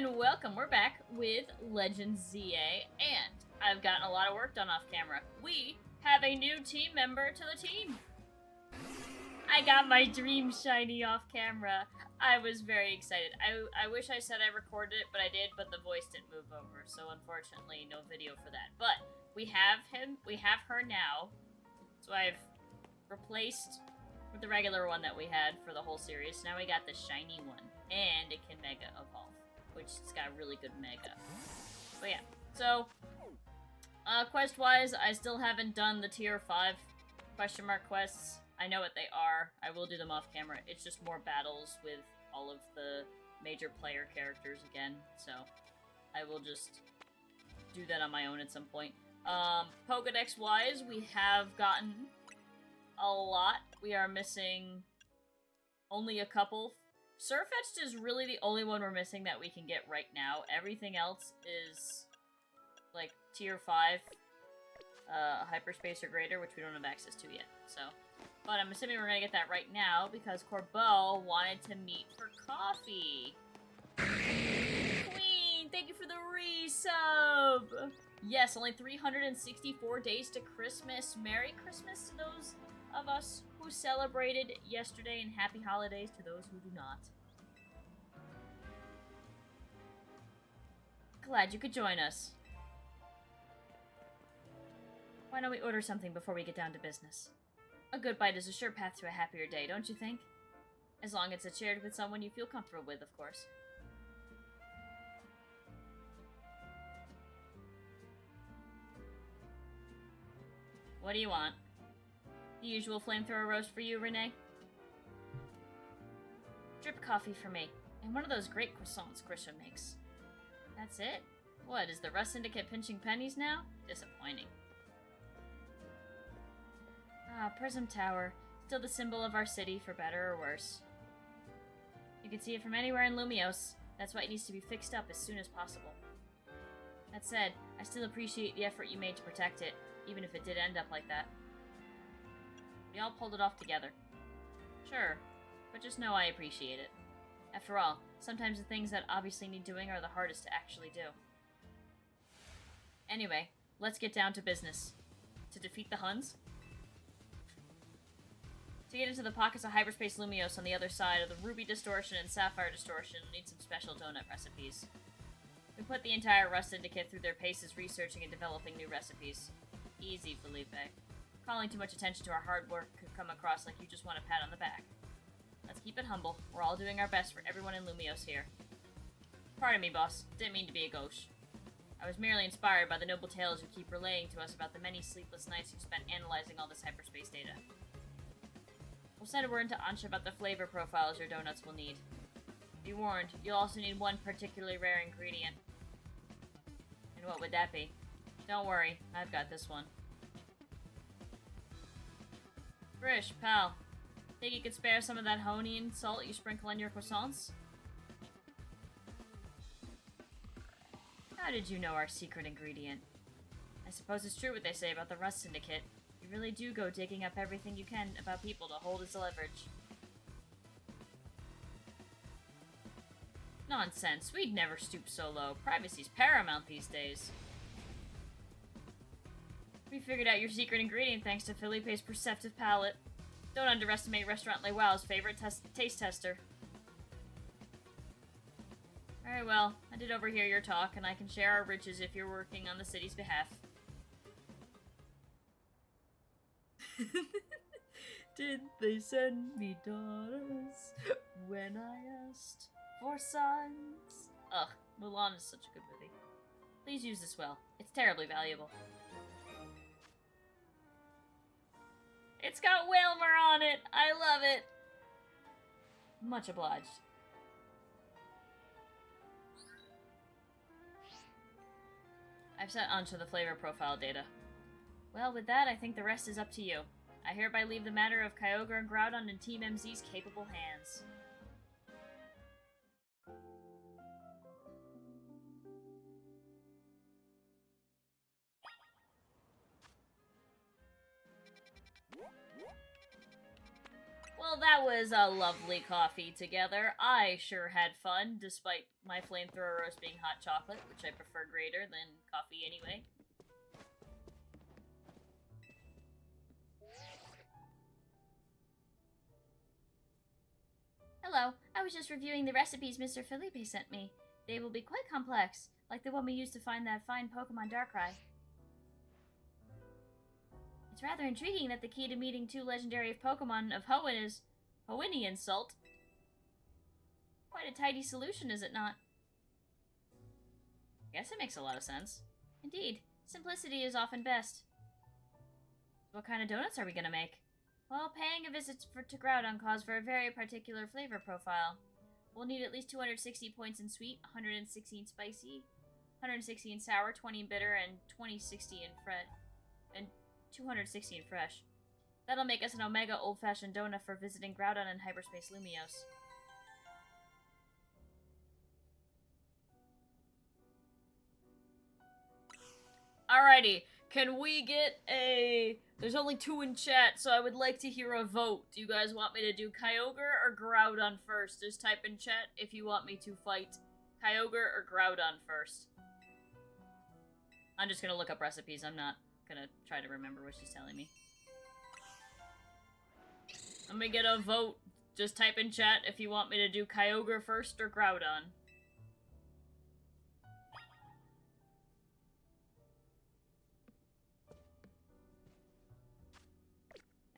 and welcome. We're back with Legends ZA, and I've gotten a lot of work done off camera. We have a new team member to the team. I got my dream shiny off camera. I was very excited. I wish I said I recorded it, but I did, but the voice didn't move over, so unfortunately no video for that. But we have her now, so I've replaced with the regular one that we had for the whole series. Now we got the shiny one, and it can Mega Evolve, which it's got really good Mega. But yeah, so quest-wise, I still haven't done the tier 5 question mark quests. I know what they are. I will do them off camera. It's just more battles with all of the major player characters again, so I will just do that on my own at some point. Pokedex-wise, we have gotten a lot. We are missing only a couple. Surfetched is really the only one we're missing that we can get right now. Everything else is like tier 5, hyperspace or greater, which we don't have access to yet, so. But I'm assuming we're gonna get that right now because Corbeau wanted to meet for coffee. Queen, thank you for the resub! Yes, only 364 days to Christmas. Merry Christmas to those of us who celebrated yesterday, and happy holidays to those who do not. Glad you could join us. Why don't we order something before we get down to business? A good bite is a sure path to a happier day, don't you think? As long as it's shared with someone you feel comfortable with, of course. What do you want? The usual flamethrower roast for you, Renee? Drip coffee for me, and one of those great croissants Grisha makes. That's it? What, is the Rust Syndicate pinching pennies now? Disappointing. Ah, Prism Tower. Still the symbol of our city, for better or worse. You can see it from anywhere in Lumios. That's why it needs to be fixed up as soon as possible. That said, I still appreciate the effort you made to protect it, even if it did end up like that. We all pulled it off together. Sure, but just know I appreciate it. After all, sometimes the things that obviously need doing are the hardest to actually do. Anyway, let's get down to business. To defeat the Huns? To get into the pockets of hyperspace Lumios on the other side of the Ruby Distortion and Sapphire Distortion, we'll need some special donut recipes. We put the entire Rust Syndicate through their paces researching and developing new recipes. Easy, Felipe. Calling too much attention to our hard work could come across like you just want a pat on the back. Let's keep it humble. We're all doing our best for everyone in Lumios here. Pardon me, boss. Didn't mean to be a gauche. I was merely inspired by the noble tales you keep relaying to us about the many sleepless nights you spent analyzing all this hyperspace data. We'll send a word to Ansha about the flavor profiles your donuts will need. Be warned, you'll also need one particularly rare ingredient. And what would that be? Don't worry, I've got this one. Frisch, pal. Think you could spare some of that honey and salt you sprinkle on your croissants? How did you know our secret ingredient? I suppose it's true what they say about the Rust Syndicate. You really do go digging up everything you can about people to hold as leverage. Nonsense. We'd never stoop so low. Privacy's paramount these days. We figured out your secret ingredient thanks to Felipe's perceptive palate. Don't underestimate Restaurant Le Wow's favorite taste tester. Very well. I did overhear your talk, and I can share our riches if you're working on the city's behalf. Did they send me daughters when I asked for sons? Ugh, Mulan is such a good movie. Please use this well. It's terribly valuable. It's got Whalmer on it! I love it! Much obliged. I've set Ansha the flavor profile data. Well, with that, I think the rest is up to you. I hereby leave the matter of Kyogre and Groudon in Team MZ's capable hands. Well that was a lovely coffee together. I sure had fun, despite my flamethrower roast being hot chocolate, which I prefer greater than coffee anyway. Hello, I was just reviewing the recipes Mr. Felipe sent me. They will be quite complex, like the one we used to find that fine Pokemon Darkrai. It's rather intriguing that the key to meeting two legendary Pokemon of Hoenn is Hoennian salt. Quite a tidy solution, is it not? Guess it makes a lot of sense. Indeed, simplicity is often best. What kind of donuts are we gonna make? Well, paying a visit to Groudon calls for a very particular flavor profile. We'll need at least 260 points in sweet, 116 spicy, 160 in sour, 20 in bitter, and 2060 in and 260 in fresh. That'll make us an Omega old-fashioned donut for visiting Groudon and Hyperspace Lumiose. Alrighty, can we get a... There's only 2 in chat, so I would like to hear a vote. Do you guys want me to do Kyogre or Groudon first? Just type in chat if you want me to fight Kyogre or Groudon first. I'm just gonna look up recipes. I'm not gonna try to remember what she's telling me. Let me get a vote. Just type in chat if you want me to do Kyogre first or Groudon.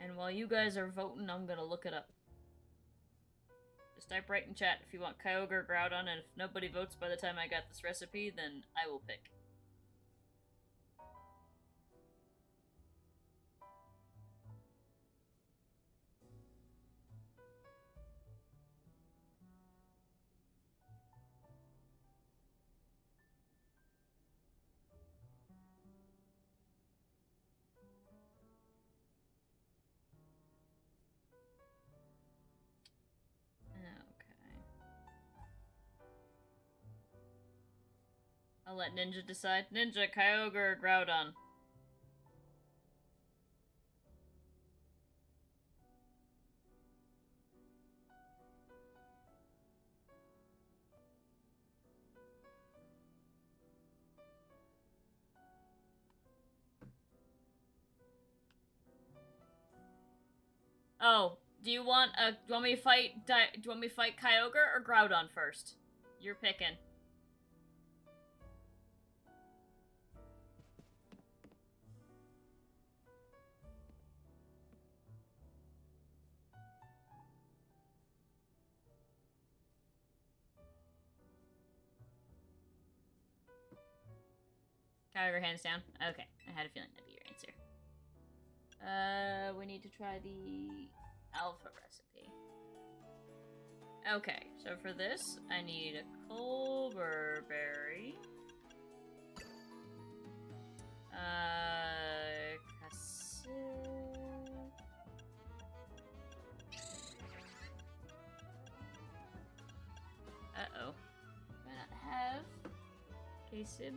And while you guys are voting, I'm gonna look it up. Just type right in chat if you want Kyogre or Groudon, and if nobody votes by the time I got this recipe, then I will pick. I'll let Ninja decide. Ninja, Kyogre, or Groudon? Oh, do you want me to fight Kyogre or Groudon first? You're picking. Kyogre, hands down. Okay, I had a feeling that'd be your answer. We need to try the alpha recipe. Okay, so for this, I need a Colbur berry. Uh-oh. Do I not have Kasib?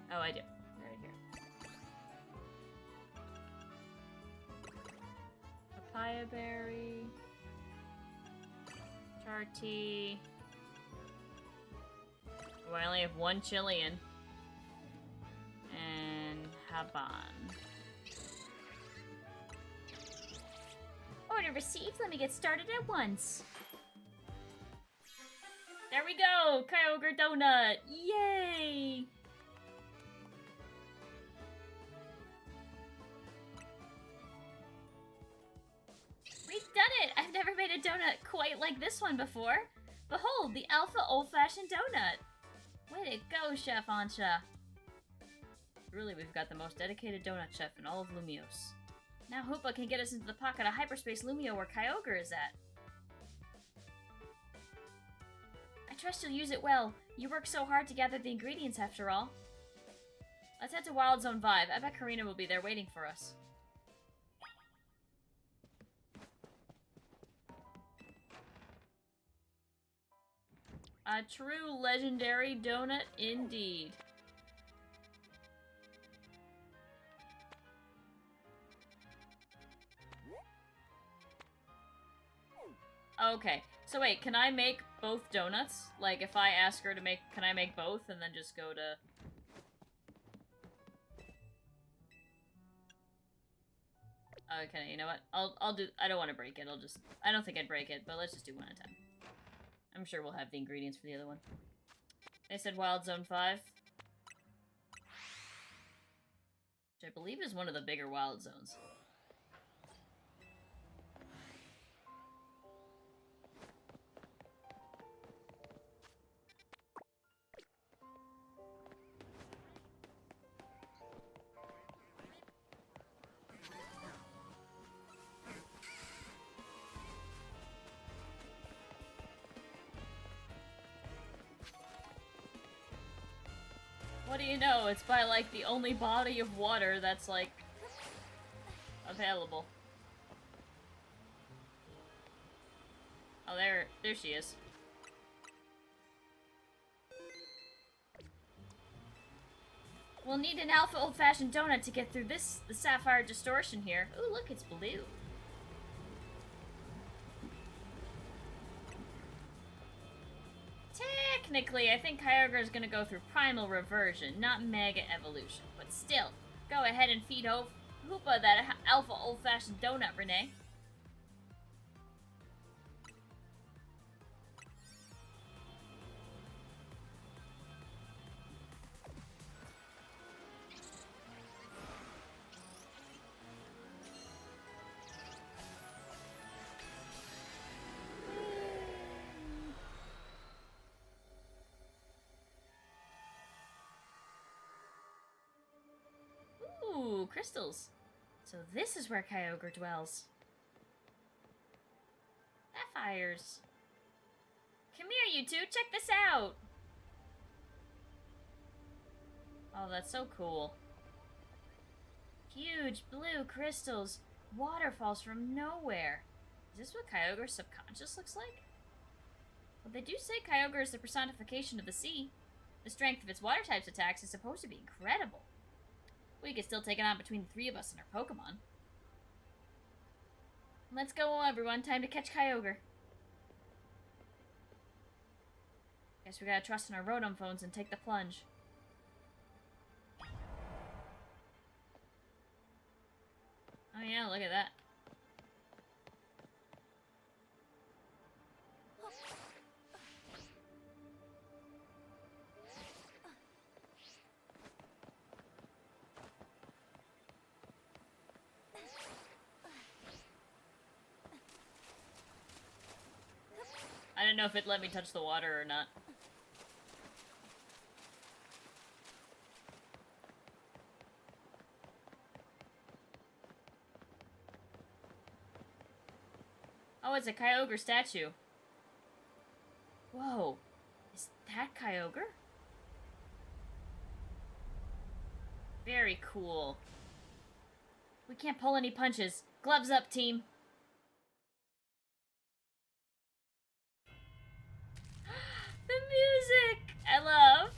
Oh, I do. Right here. Papaya berry. Charty. Oh, I only have 1 Chilean. And Haban. Order received. Let me get started at once. There we go! Kyogre donut! Yay! We've done it! I've never made a donut quite like this one before. Behold, the Alpha Old-Fashioned Donut! Way to go, Chef Ansha! Really, we've got the most dedicated donut chef in all of Lumiose. Now Hoopa can get us into the pocket of Hyperspace Lumio where Kyogre is at. I trust you'll use it well. You worked so hard to gather the ingredients after all. Let's head to Wild Zone 5. I bet Karina will be there waiting for us. A true legendary donut indeed. Okay, so wait, can I make both donuts? Like, if I ask her to make, can I make both and then just go to... Okay, you know what? I'll do, I don't want to break it, I don't think I'd break it, but let's just do one at a time. I'm sure we'll have the ingredients for the other one. They said Wild Zone 5. Which I believe is one of the bigger wild zones. What do you know? It's by, like, the only body of water that's, like, available. Oh, there she is. We'll need an alpha old-fashioned donut to get through the sapphire distortion here. Ooh, look, it's blue. Technically, I think Kyogre is gonna go through primal reversion, not mega evolution. But still, go ahead and feed Hoopa that alpha old-fashioned donut, Renee. Ooh, crystals. So this is where Kyogre dwells. Sapphires. Come here, you two. Check this out. Oh, that's so cool. Huge blue crystals. Waterfalls from nowhere. Is this what Kyogre's subconscious looks like? Well, they do say Kyogre is the personification of the sea. The strength of its water type's attacks is supposed to be incredible. We could still take it on between the three of us and our Pokemon. Let's go, everyone. Time to catch Kyogre. Guess we gotta trust in our Rotom phones and take the plunge. Oh yeah, look at that. I don't know if it let me touch the water or not. Oh, it's a Kyogre statue. Whoa. Is that Kyogre? Very cool. We can't pull any punches. Gloves up, team. The music! I love.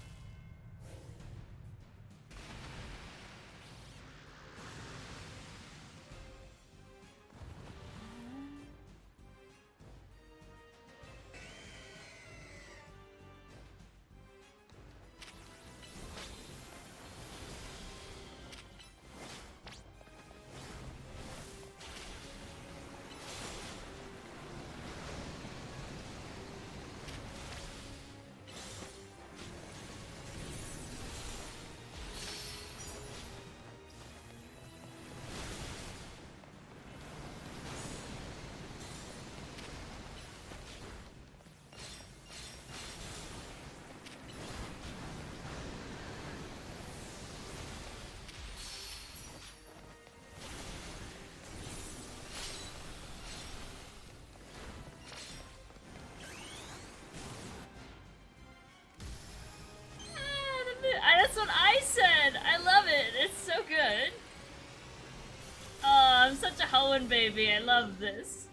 That's what I said! I love it! It's so good! Oh, I'm such a Hoenn baby. I love this.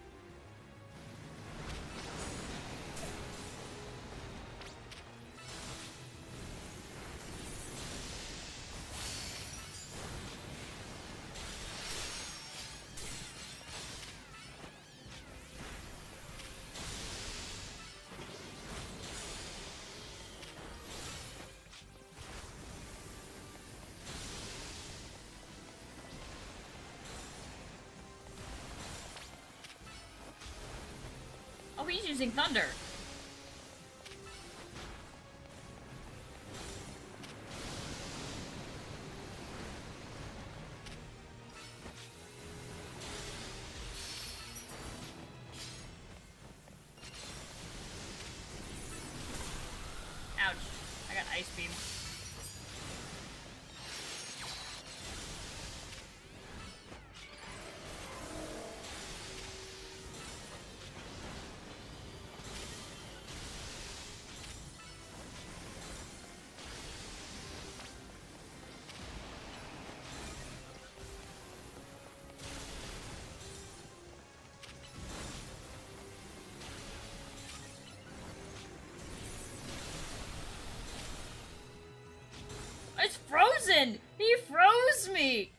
Ruby's using Thunder. Ouch. I got Ice Beam. It's frozen! He froze me!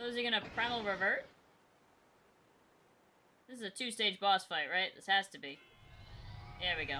So is he gonna Primal Revert? This is a 2-stage boss fight, right? This has to be. There we go.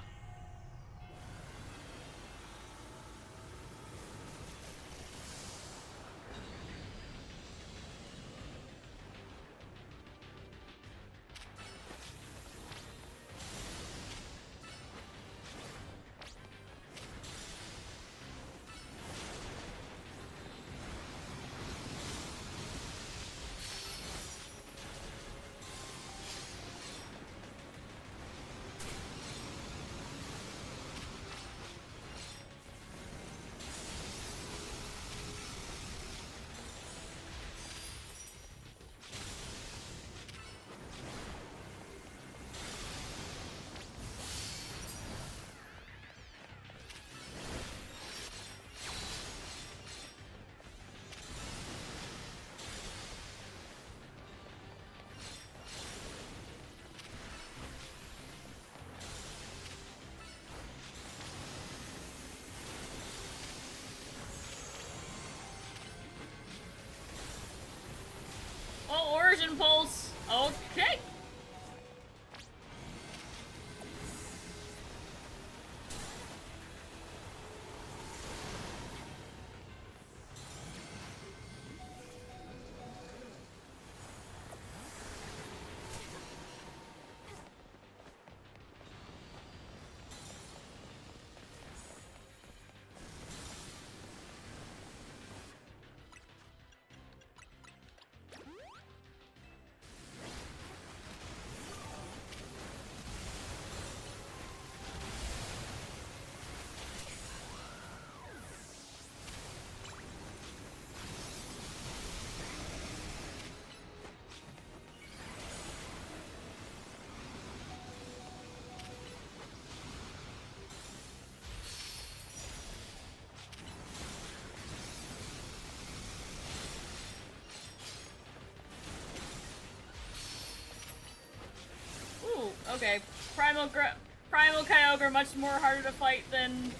Oh, Origin Pulse! Okay! Okay, Primal Kyogre, much more harder to fight than...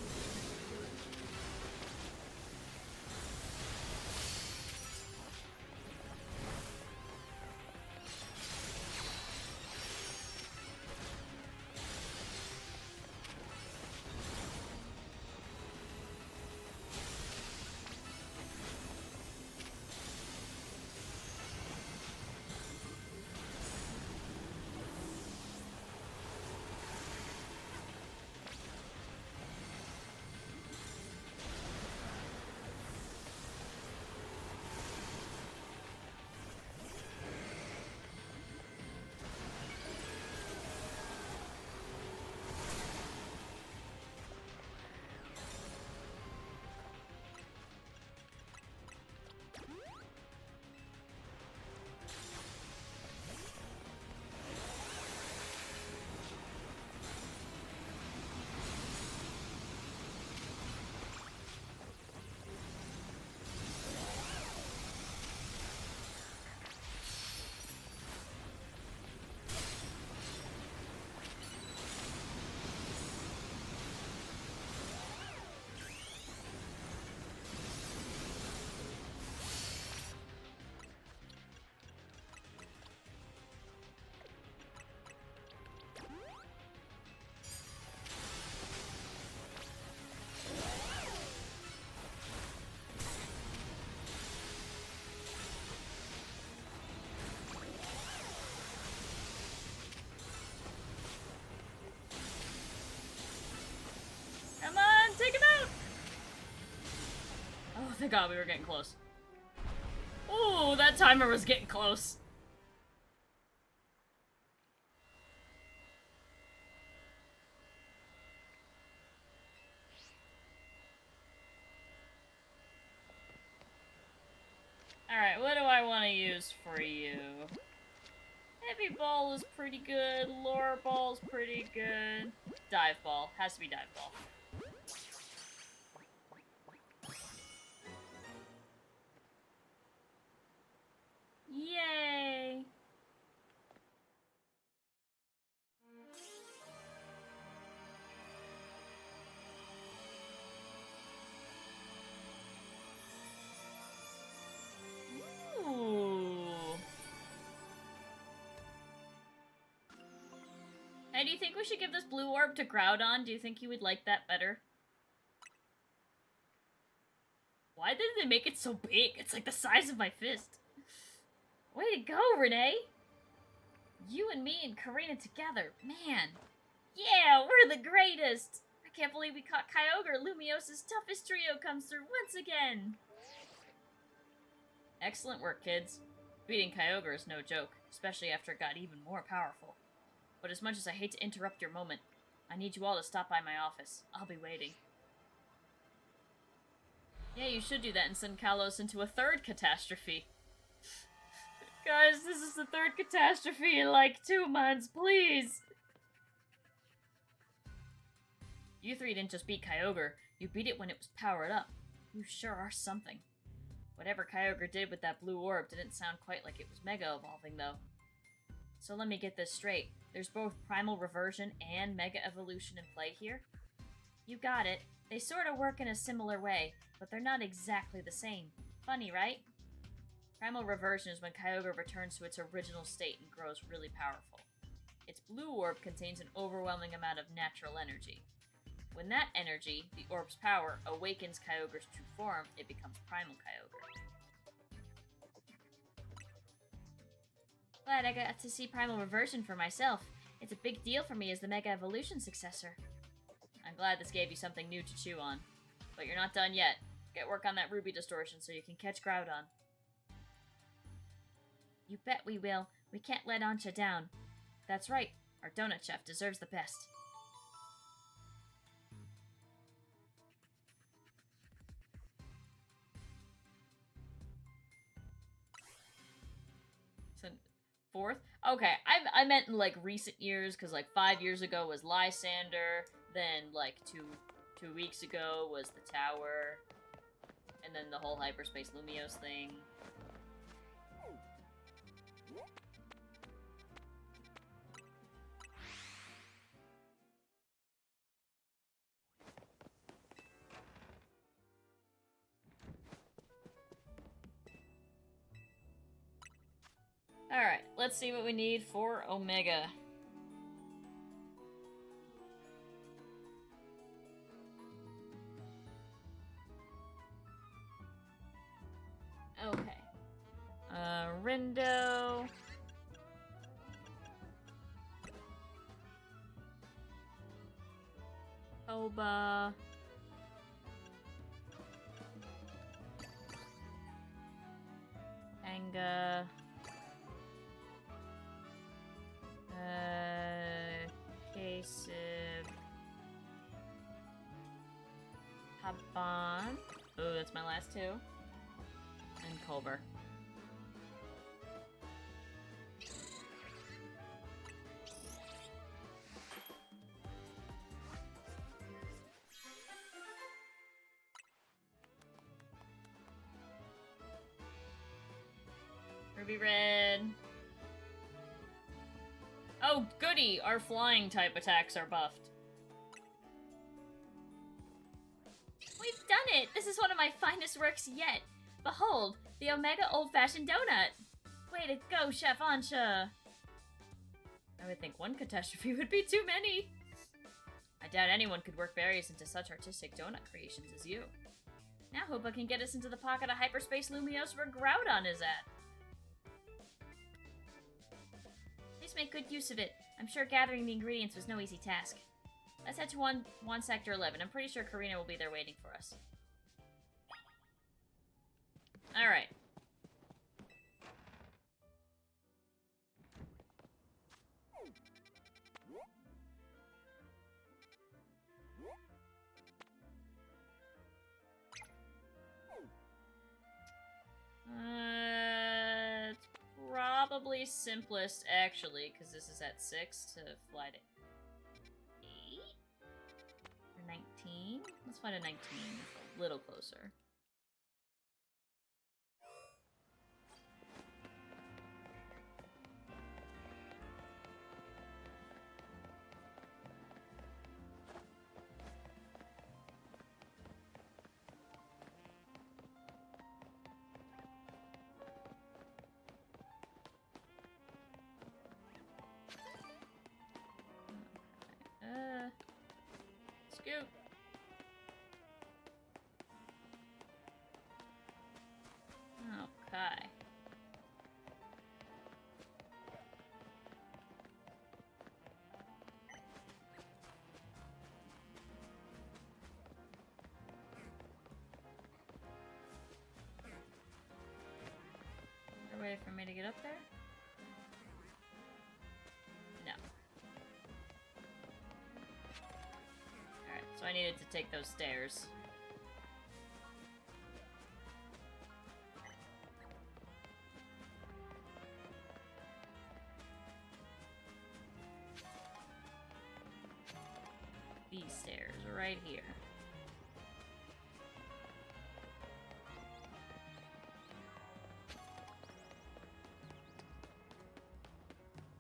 thank God we were getting close. Ooh, that timer was getting close. Alright, what do I want to use for you? Heavy Ball is pretty good. Lure Ball's pretty good. Dive Ball. Has to be Dive Ball. Yay! Ooh. Hey, do you think we should give this blue orb to Groudon? Do you think he would like that better? Why did they make it so big? It's like the size of my fist. Way to go, Renee! You and me and Karina together. Man. Yeah, we're the greatest! I can't believe we caught Kyogre. Lumiose' toughest trio comes through once again. Excellent work, kids. Beating Kyogre is no joke, especially after it got even more powerful. But as much as I hate to interrupt your moment, I need you all to stop by my office. I'll be waiting. Yeah, you should do that and send Kalos into a third catastrophe. Guys, this is the third catastrophe in like 2 months, please! You three didn't just beat Kyogre, you beat it when it was powered up. You sure are something. Whatever Kyogre did with that blue orb didn't sound quite like it was Mega Evolving, though. So let me get this straight. There's both Primal Reversion and Mega Evolution in play here? You got it. They sort of work in a similar way, but they're not exactly the same. Funny, right? Primal Reversion is when Kyogre returns to its original state and grows really powerful. Its blue orb contains an overwhelming amount of natural energy. When that energy, the orb's power, awakens Kyogre's true form, it becomes Primal Kyogre. Glad I got to see Primal Reversion for myself. It's a big deal for me as the Mega Evolution successor. I'm glad this gave you something new to chew on. But you're not done yet. Get work on that Ruby distortion so you can catch Groudon. You bet we will. We can't let Ancha down. That's right. Our donut chef deserves the best. So, fourth? Okay, I meant in like recent years, because like 5 years ago was Lysander, then like two weeks ago was the tower, and then the whole hyperspace Lumiose thing. Alright, let's see what we need for Omega. Okay. Rindo. Oba. Anga. Kasib. Haban. Oh, that's my last two. And Culver. Ruby Red. Oh, goody! Our flying type attacks are buffed. We've done it! This is one of my finest works yet. Behold, the Omega Old-Fashioned Donut. Way to go, Chef Ancha. I would think one catastrophe would be too many. I doubt anyone could work berries into such artistic donut creations as you. Now Hoopa can get us into the pocket of hyperspace Lumiose where Groudon is at. Please make good use of it. I'm sure gathering the ingredients was no easy task. Let's head to one Sector 11. I'm pretty sure Karina will be there waiting for us. probably simplest, actually, because this is at 6, to fly to 8? Or 19? Let's fly to 19. A little closer. Scoop. Okay. Is there a way for me to get up there? No. Alright, so I needed to take those stairs. These stairs right here.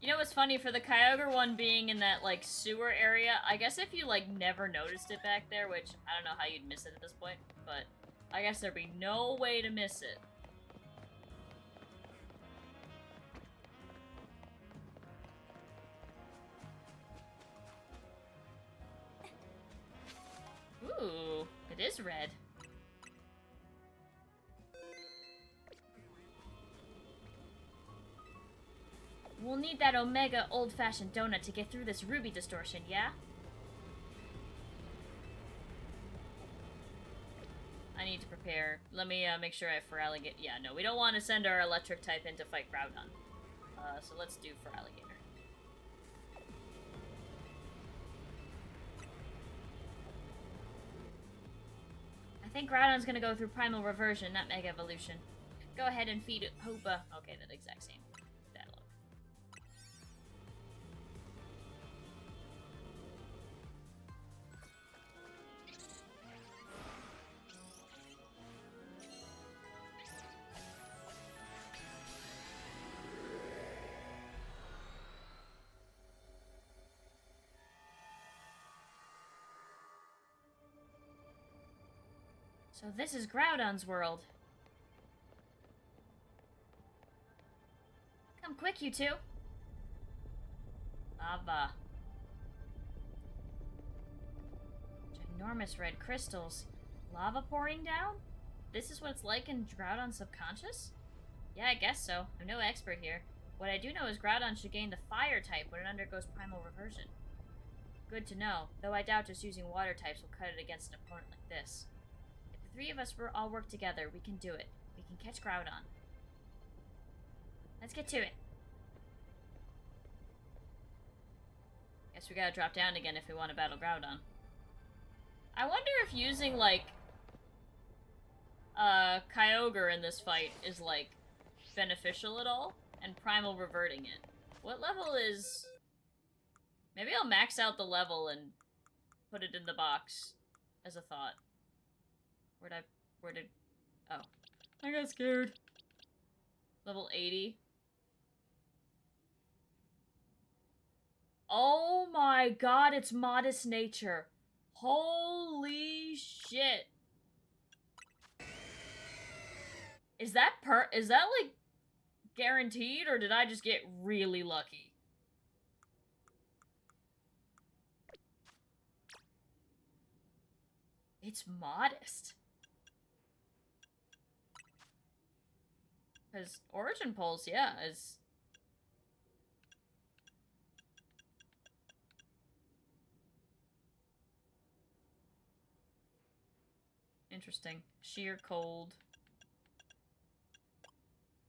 You know what's funny, for the Kyogre one being in that, like, sewer area, I guess if you, like, never noticed it back there, which I don't know how you'd miss it at this point, but I guess there'd be no way to miss it. Ooh, it is red. We'll need that Omega old-fashioned donut to get through this ruby distortion, yeah? I need to prepare. Let me make sure I have Feraligatr. Yeah, no, we don't want to send our electric type in to fight Groudon. So let's do Feraligatr. I think Groudon's gonna go through Primal Reversion, not Mega Evolution. Go ahead and feed Hoopa. Okay, that exact same. That look. So this is Groudon's world. Come quick, you two. Lava. Ginormous red crystals. Lava pouring down? This is what it's like in Groudon's subconscious? Yeah, I guess so. I'm no expert here. What I do know is Groudon should gain the fire type when it undergoes primal reversion. Good to know, though I doubt just using water types will cut it against an opponent like this. If the three of us all work together, we can do it. We can catch Groudon. Let's get to it. Guess we gotta drop down again if we want to battle Groudon. I wonder if using, like, Kyogre in this fight is, like, beneficial at all, and primal reverting it. What level is... Maybe I'll max out the level and put it in the box as a thought. Where did... Oh. I got scared. Level 80. Oh my god, it's Modest Nature. Holy shit. Is that like guaranteed, or did I just get really lucky? It's modest. Because Origin Pulse, yeah, is... Interesting. Sheer Cold.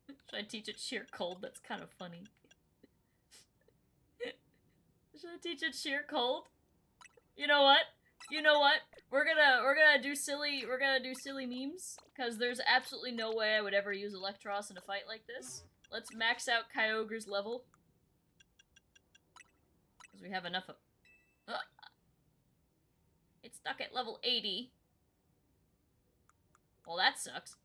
Should I teach it Sheer Cold? That's kind of funny. Should I teach it Sheer Cold? You know what? You know what? We're gonna do silly memes, because there's absolutely no way I would ever use Electros in a fight like this. let's max out Kyogre's level. Because we have enough of... It's stuck at level 80. Well, that sucks.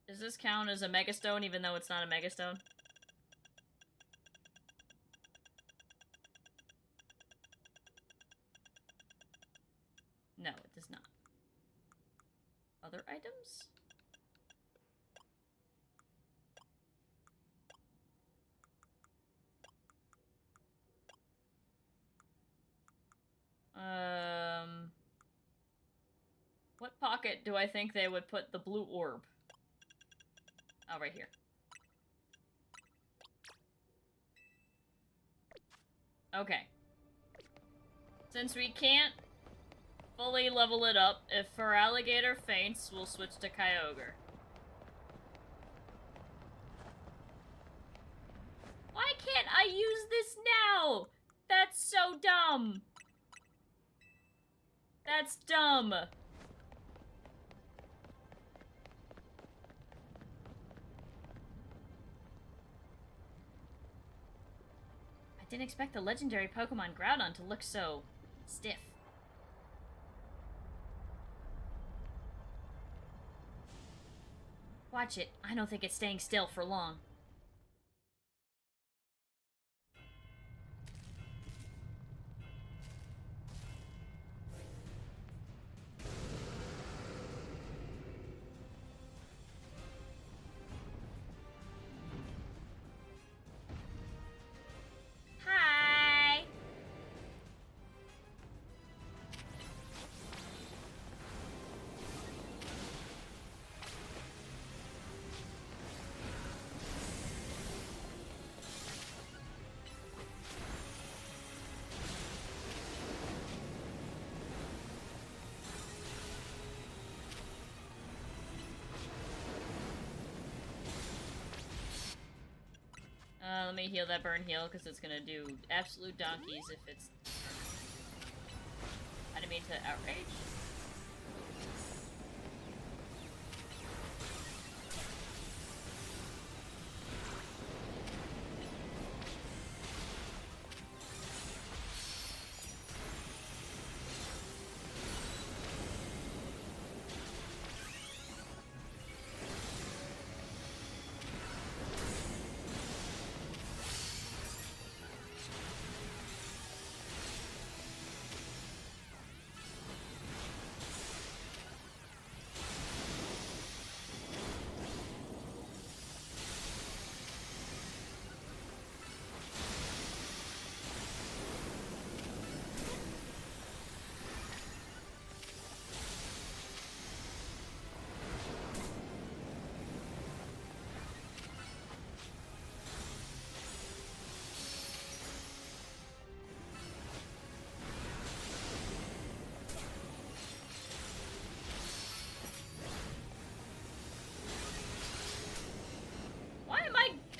Does this count as a Megastone even though it's not a Megastone? No, it does not. Other items? What pocket do I think they would put the blue orb? Oh, right here. Okay. Since we can't fully level it up, if Feraligatr faints, we'll switch to Kyogre. Why can't I use this now? That's so dumb. That's dumb. I didn't expect the legendary Pokemon Groudon to look so stiff. Watch it. I don't think it's staying still for long. Hi! Let me heal that burn heal, because it's gonna do absolute donkeys if it's... I didn't mean to outrage.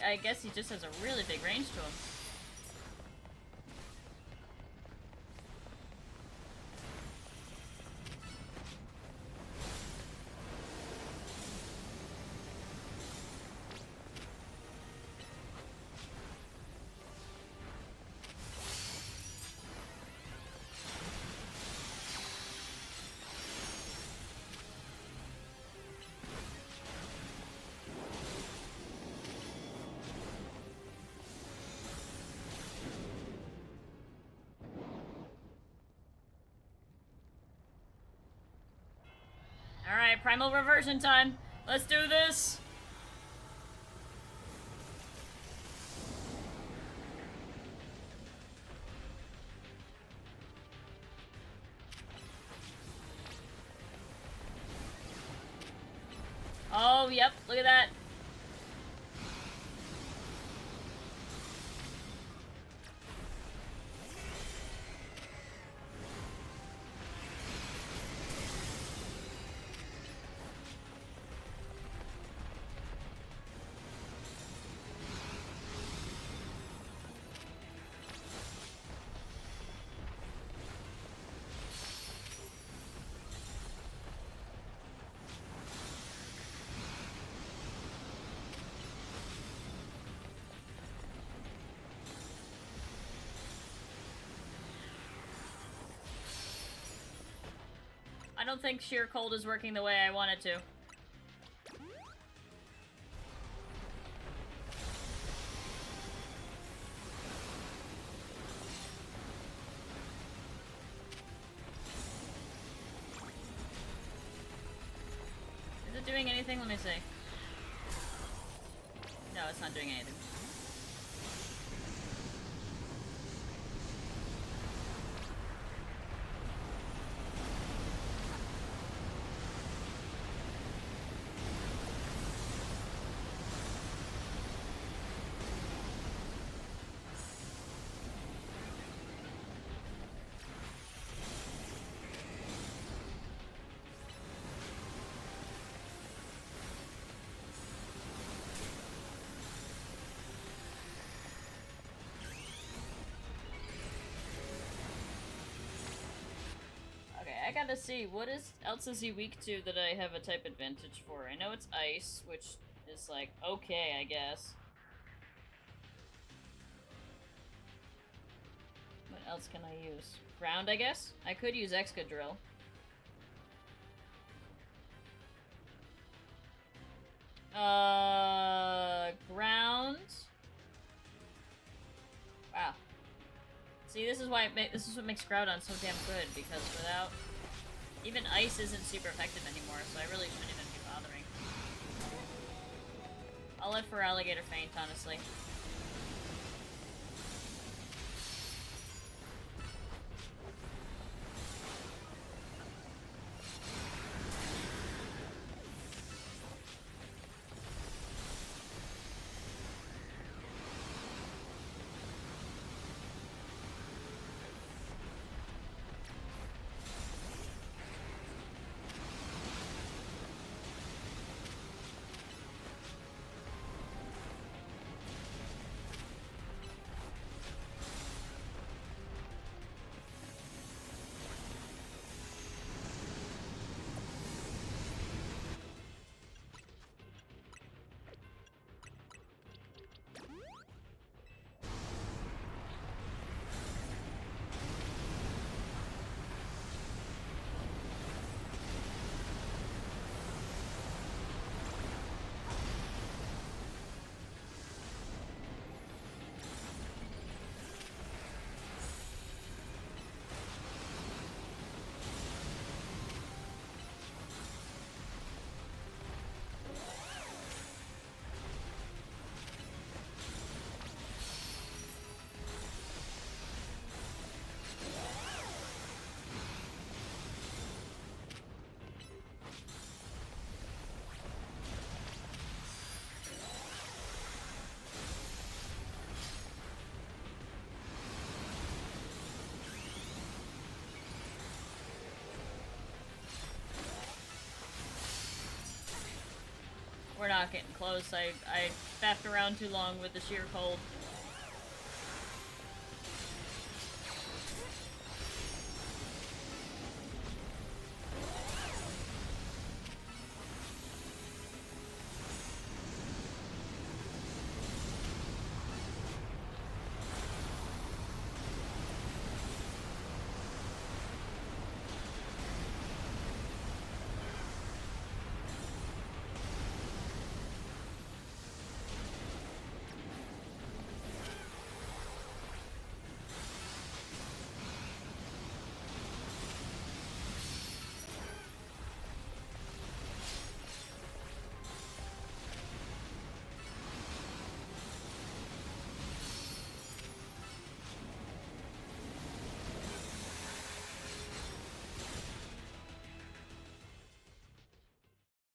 I guess he just has a really big range to him. Alright, primal reversion time. Let's do this! Oh, yep, look at that. I don't think sheer cold is working the way I want it to. Is it doing anything? Let me see. No, it's not doing anything. I gotta see, what else is he weak to that I have a type advantage for? I know it's ice, which is like, okay, I guess. What else can I use? Ground, I guess? I could use Excadrill. Ground. Wow. See, this is why this is what makes Groudon so damn good, because without... Even ice isn't super effective anymore, so I really shouldn't even be bothering. I'll let for Alligator Feint, honestly. We're not getting close. I faffed around too long with the sheer cold.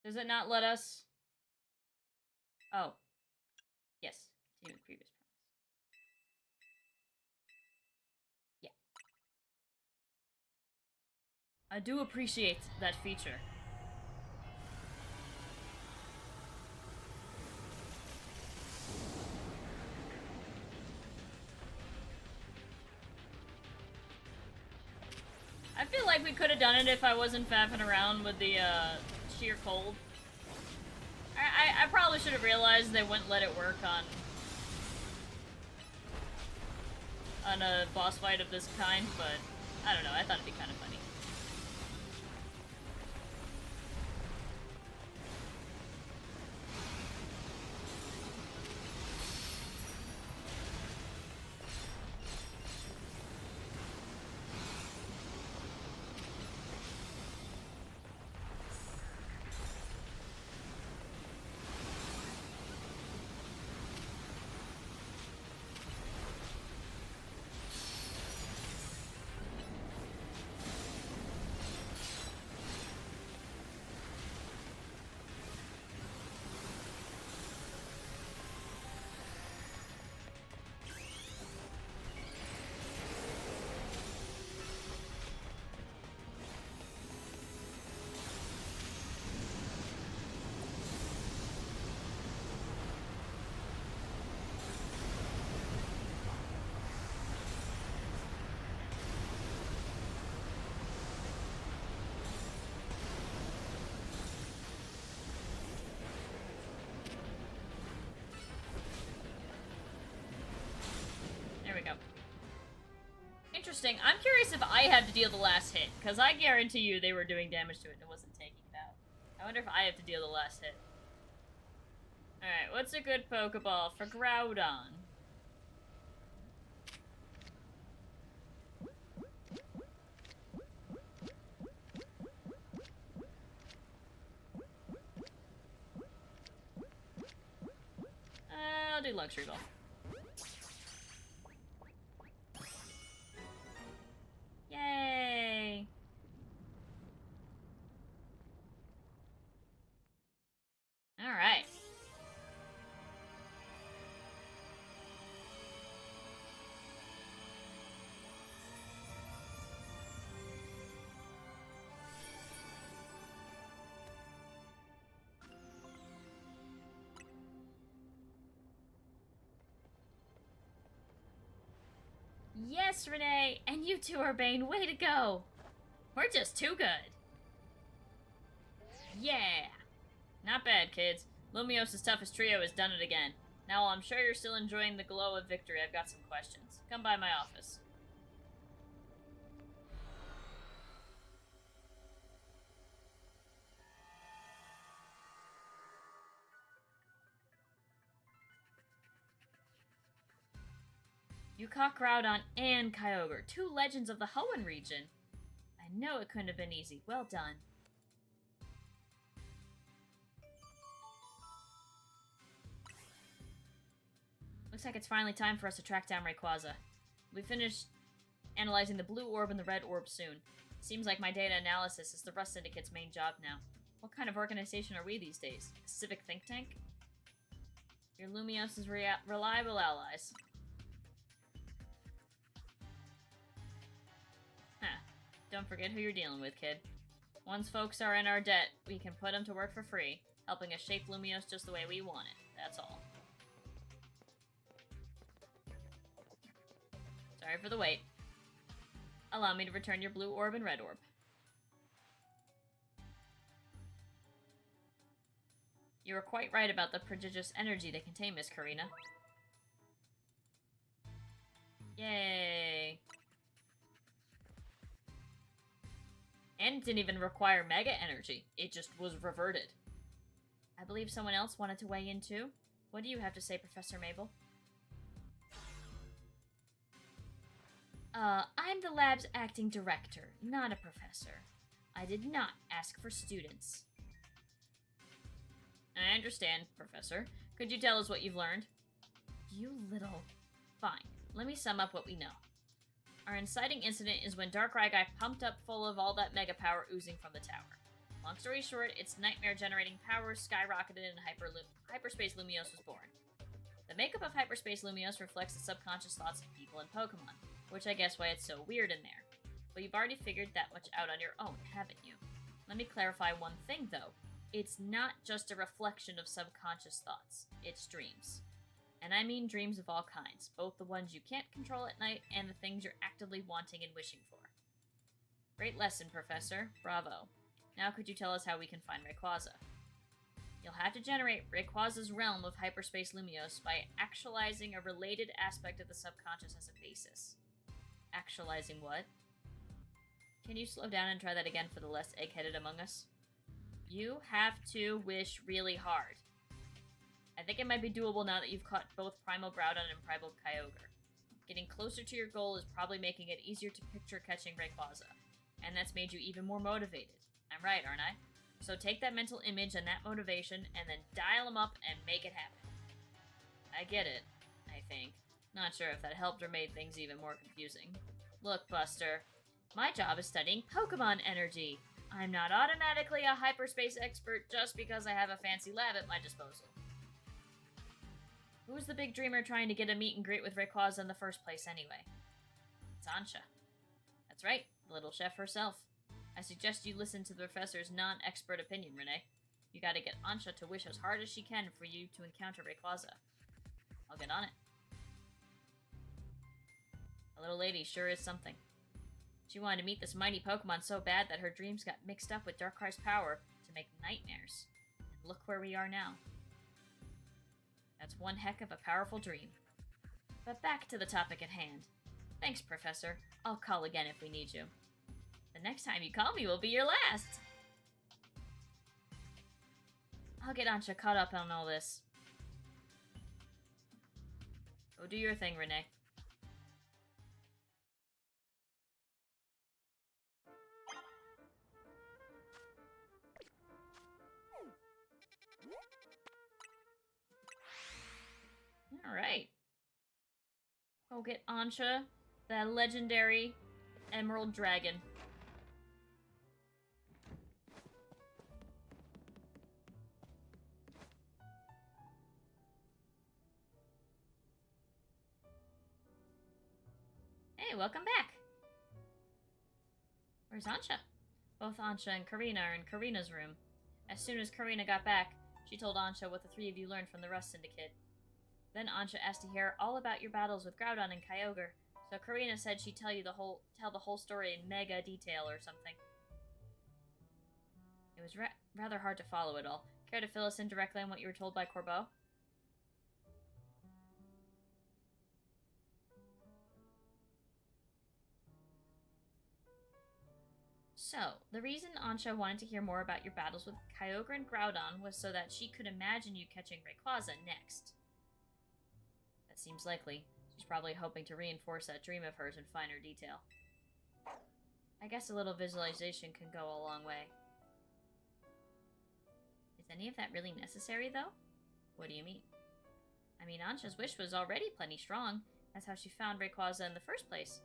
Does it not let us? Oh. Yes. Continue with previous promise. Yeah. I do appreciate that feature. I feel like we could have done it if I wasn't faffing around with the, sheer cold. I probably should have realized they wouldn't let it work on a boss fight of this kind, but I don't know, I thought it'd be kind of funny. interesting. I'm curious if I have to deal the last hit, because I guarantee you they were doing damage to it and it wasn't taking it out. I wonder if I have to deal the last hit. Alright, what's a good Pokeball for Groudon? I'll do Luxury Ball. Yay! Alright. Yes, Renee! And you too, Urbane! Way to go! We're just too good! Yeah! Not bad, kids. Lumios' toughest trio has done it again. Now, while I'm sure you're still enjoying the glow of victory, I've got some questions. Come by my office. You caught Groudon and Kyogre, two legends of the Hoenn region. I know it couldn't have been easy. Well done. Looks like it's finally time for us to track down Rayquaza. We finished analyzing the blue orb and the red orb soon. Seems like my data analysis is the Rust Syndicate's main job now. What kind of organization are we these days? A civic think tank? You're Lumios' reliable allies. Huh. Don't forget who you're dealing with, kid. Once folks are in our debt, we can put them to work for free, helping us shape Lumios just the way we want it. That's all. Sorry for the wait. Allow me to return your blue orb and red orb. You were quite right about the prodigious energy they contain, Miss Karina. Yay! And it didn't even require mega energy. It just was reverted. I believe someone else wanted to weigh in too. What do you have to say, Professor Mabel? I'm the lab's acting director, not a professor. I did not ask for students. I understand, Professor. Could you tell us what you've learned? You little... Fine. Let me sum up what we know. Our inciting incident is when Darkrai got pumped up full of all that mega power oozing from the tower. Long story short, its nightmare-generating power skyrocketed and Hyperspace Lumios was born. The makeup of Hyperspace Lumios reflects the subconscious thoughts of people and Pokemon, which I guess why it's so weird in there. But you've already figured that much out on your own, haven't you? Let me clarify one thing, though. It's not just a reflection of subconscious thoughts. It's dreams. And I mean dreams of all kinds, both the ones you can't control at night and the things you're actively wanting and wishing for. Great lesson, Professor. Bravo. Now could you tell us how we can find Rayquaza? You'll have to generate Rayquaza's realm of Hyperspace Lumios by actualizing a related aspect of the subconscious as a basis. Actualizing what? Can you slow down and try that again for the less egg-headed among us? You have to wish really hard. I think it might be doable now that you've caught both Primal Groudon and Primal Kyogre. Getting closer to your goal is probably making it easier to picture catching Rayquaza, and that's made you even more motivated. I'm right, aren't I? So take that mental image and that motivation, and then dial them up and make it happen. I get it, I think. Not sure if that helped or made things even more confusing. Look, Buster, my job is studying Pokemon energy. I'm not automatically a hyperspace expert just because I have a fancy lab at my disposal. Who's the big dreamer trying to get a meet and greet with Rayquaza in the first place anyway? It's Ansha. That's right, the little chef herself. I suggest you listen to the professor's non-expert opinion, Renee. You gotta get Ansha to wish as hard as she can for you to encounter Rayquaza. I'll get on it. The little lady sure is something. She wanted to meet this mighty Pokemon so bad that her dreams got mixed up with Darkrai's power to make nightmares. And look where we are now. That's one heck of a powerful dream. But back to the topic at hand. Thanks, Professor. I'll call again if we need you. The next time you call me will be your last. I'll get Ansha caught up on all this. Go do your thing, Renee. Alright. Go get Ansha, the legendary Emerald Dragon. Hey, welcome back. Where's Ansha? Both Ansha and Karina are in Karina's room. As soon as Karina got back, she told Ansha what the three of you learned from the Rust Syndicate. Then Ansha asked to hear all about your battles with Groudon and Kyogre, so Karina said she'd tell the whole story in mega detail or something. It was rather hard to follow it all. Care to fill us in directly on what you were told by Corbeau? So, the reason Ansha wanted to hear more about your battles with Kyogre and Groudon was so that she could imagine you catching Rayquaza next. That seems likely. She's probably hoping to reinforce that dream of hers in finer detail. I guess a little visualization can go a long way. Is any of that really necessary, though? What do you mean? I mean, Ansha's wish was already plenty strong. That's how she found Rayquaza in the first place.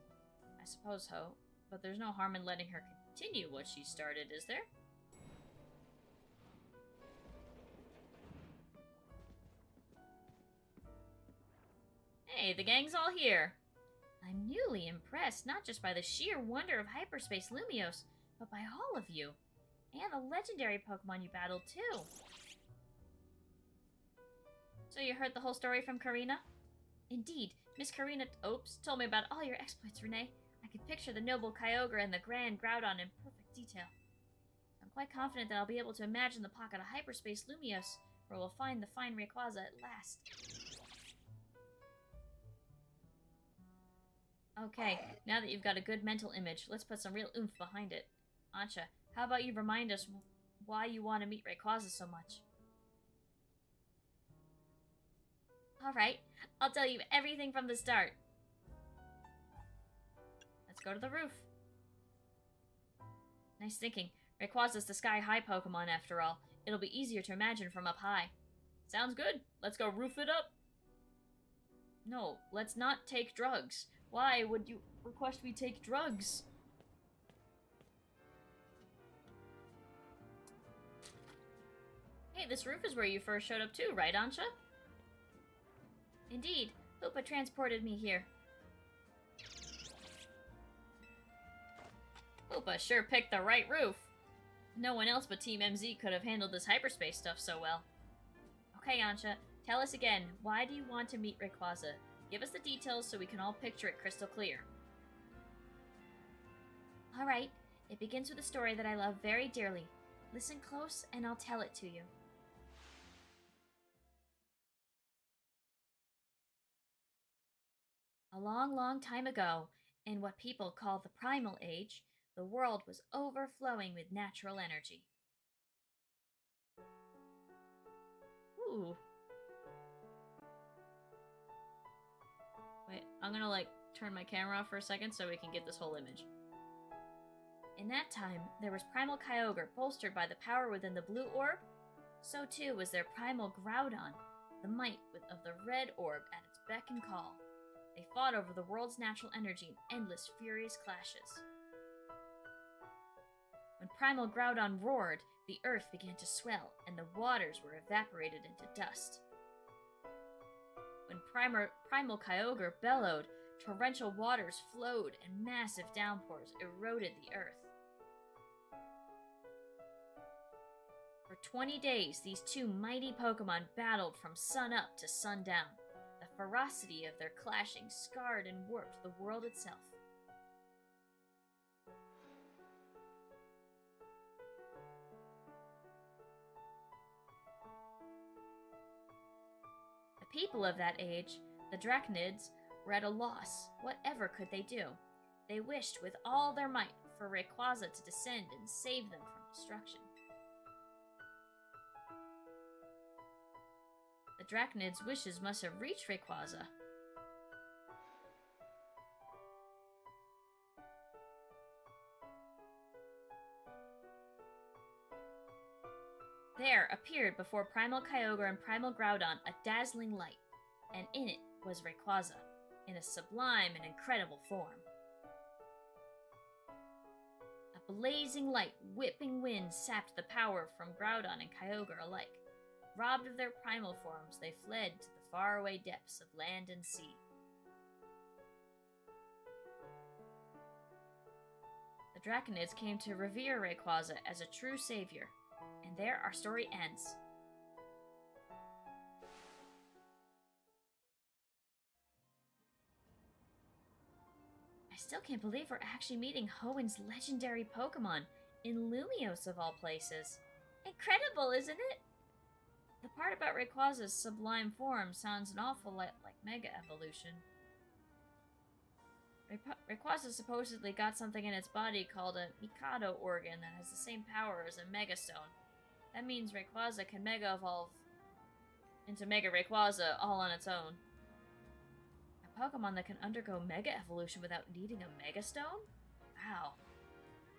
I suppose so, but there's no harm in letting her continue what she started, is there? Hey, the gang's all here. I'm newly impressed, not just by the sheer wonder of hyperspace Lumiose, but by all of you. And the legendary Pokemon you battled, too. So you heard the whole story from Karina? Indeed, Miss Karina told me about all your exploits, Renee. I could picture the noble Kyogre and the grand Groudon in perfect detail. I'm quite confident that I'll be able to imagine the pocket of hyperspace Lumiose, where we'll find the fine Rayquaza at last. Okay, now that you've got a good mental image, let's put some real oomph behind it. Ansha, how about you remind us why you want to meet Rayquaza so much? Alright, I'll tell you everything from the start. Let's go to the roof. Nice thinking. Rayquaza's the sky-high Pokemon, after all. It'll be easier to imagine from up high. Sounds good. Let's go roof it up. No, let's not take drugs. Why would you request we take drugs? Hey, this roof is where you first showed up too, right, Ansha? Indeed. Hoopa transported me here. Hoopa sure picked the right roof. No one else but Team MZ could have handled this hyperspace stuff so well. Okay, Ansha, tell us again, why do you want to meet Rayquaza? Give us the details so we can all picture it crystal clear. Alright, it begins with a story that I love very dearly. Listen close and I'll tell it to you. A long, long time ago, in what people call the Primal Age, the world was overflowing with natural energy. Ooh. Wait, I'm gonna turn my camera off for a second so we can get this whole image. In that time, there was Primal Kyogre bolstered by the power within the blue orb. So too was there Primal Groudon, the might of the red orb at its beck and call. They fought over the world's natural energy in endless, furious clashes. When Primal Groudon roared, the earth began to swell, and the waters were evaporated into dust. When Primal Kyogre bellowed, torrential waters flowed, and massive downpours eroded the earth. For 20 days, these two mighty Pokemon battled from sun up to sundown. The ferocity of their clashing scarred and warped the world itself. The people of that age, the Drachnids, were at a loss. Whatever could they do? They wished with all their might for Rayquaza to descend and save them from destruction. The Draconids' wishes must have reached Rayquaza. There appeared before Primal Kyogre and Primal Groudon a dazzling light, and in it was Rayquaza, in a sublime and incredible form. A blazing light, whipping wind sapped the power from Groudon and Kyogre alike. Robbed of their primal forms, they fled to the faraway depths of land and sea. The Draconids came to revere Rayquaza as a true savior, and there our story ends. I still can't believe we're actually meeting Hoenn's legendary Pokemon in Lumiose of all places. Incredible, isn't it? The part about Rayquaza's sublime form sounds an awful lot like Mega Evolution. Rayquaza supposedly got something in its body called a Mikado organ that has the same power as a Mega Stone. That means Rayquaza can Mega Evolve into Mega Rayquaza all on its own. A Pokemon that can undergo Mega Evolution without needing a Mega Stone? Wow.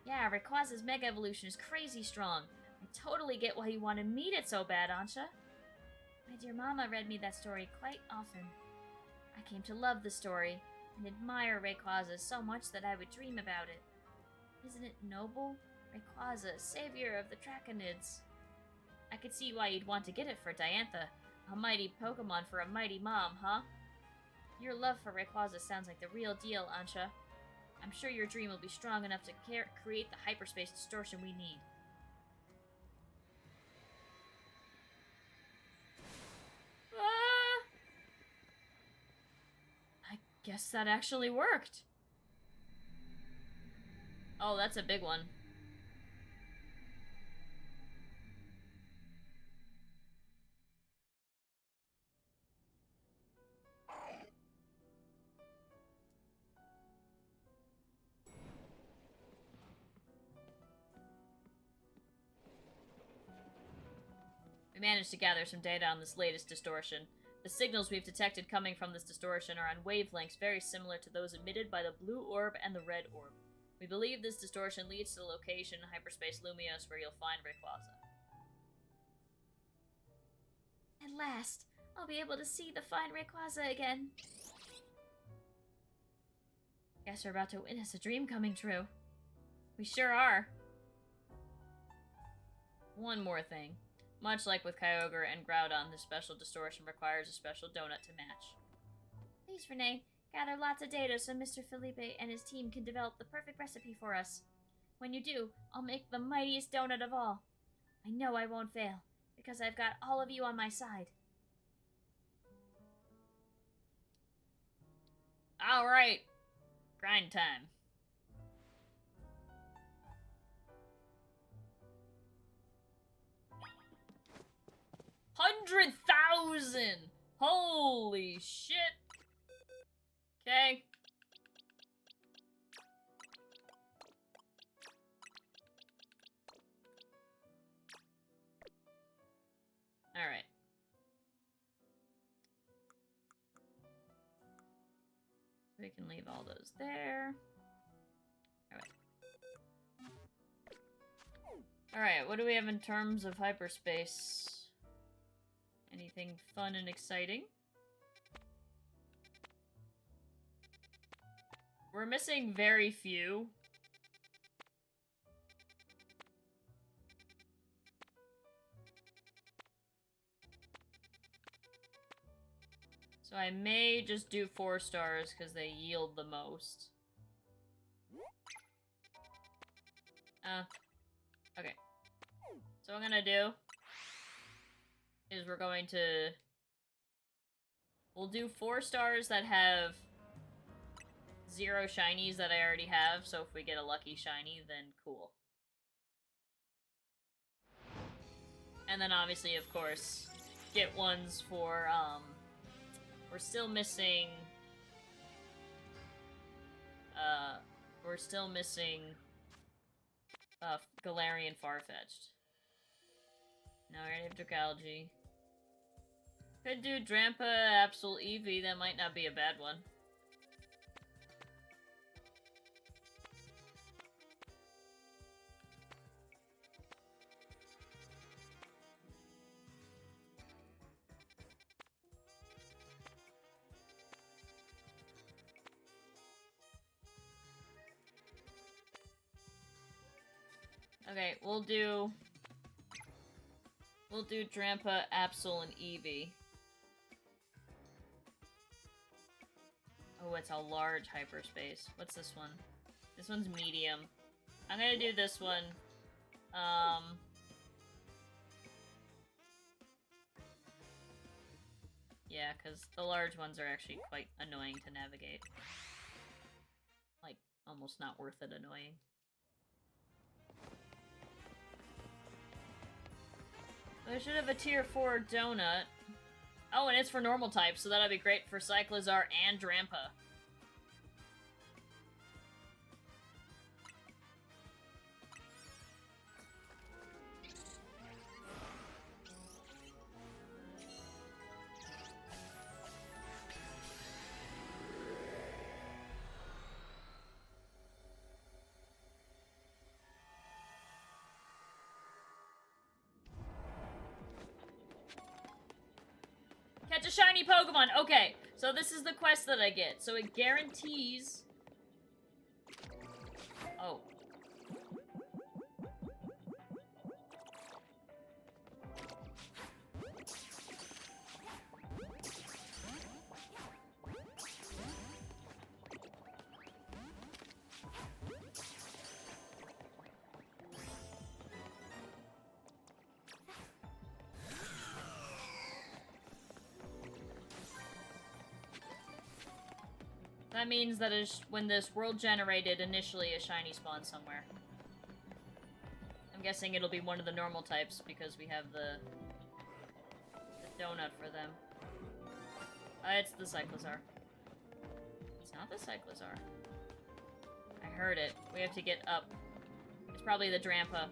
Yeah, Rayquaza's Mega Evolution is crazy strong. I totally get why you want to meet it so bad, Ansha. My dear Mama read me that story quite often. I came to love the story and admire Rayquaza so much that I would dream about it. Isn't it noble? Rayquaza, savior of the Draconids. I could see why you'd want to get it for Diantha, a mighty Pokemon for a mighty mom, huh? Your love for Rayquaza sounds like the real deal, Ansha. I'm sure your dream will be strong enough to create the hyperspace distortion we need. I guess that actually worked. Oh, that's a big one. We managed to gather some data on this latest distortion. The signals we've detected coming from this distortion are on wavelengths very similar to those emitted by the blue orb and the red orb. We believe this distortion leads to the location in Hyperspace Lumiose where you'll find Rayquaza. At last, I'll be able to see the fine Rayquaza again. Guess we're about to witness a dream coming true. We sure are. One more thing. Much like with Kyogre and Groudon, this special distortion requires a special donut to match. Please, Renee, gather lots of data so Mr. Felipe and his team can develop the perfect recipe for us. When you do, I'll make the mightiest donut of all. I know I won't fail, because I've got all of you on my side. Alright, grind time. $100,000! Holy shit! Okay. Alright. We can leave all those there. Alright. Alright, what do we have in terms of hyperspace? Anything fun and exciting? We're missing very few. So I may just do 4 stars because they yield the most. Okay. So what I'm gonna do is we'll do 4 stars that have 0 shinies that I already have, so if we get a lucky shiny, then cool. And then obviously, of course, get ones for, we're still missing, We're still missing Galarian Farfetch'd. No, we already have Dragalge. Could do Drampa, Absol, Eevee. That might not be a bad one. Okay, we'll do Drampa, Absol, and Eevee. Oh, it's a large hyperspace. What's this one? This one's medium. I'm gonna do this one. Yeah, because the large ones are actually quite annoying to navigate. Like, almost not worth it annoying. I should have a tier 4 donut. Oh, and it's for normal types, so that'll be great for Cyclizar and Drampa. Catch a shiny Pokemon! Okay, so this is the quest that I get. So it guarantees... Oh. That means that when this world generated, initially a shiny spawns somewhere. I'm guessing it'll be one of the normal types because we have the donut for them. It's the Cyclizar. It's not the Cyclizar. I heard it. We have to get up. It's probably the Drampa.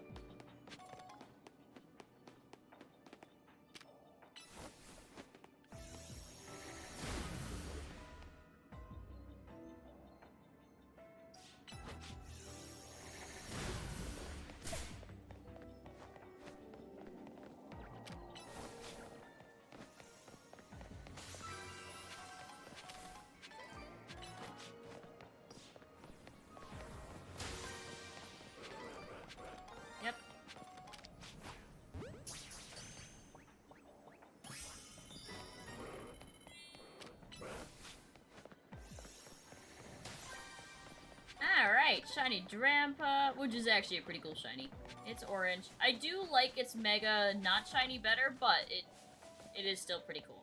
Yep. Alright, shiny Drampa, which is actually a pretty cool shiny. It's orange. I do like its mega not shiny better, but it is still pretty cool.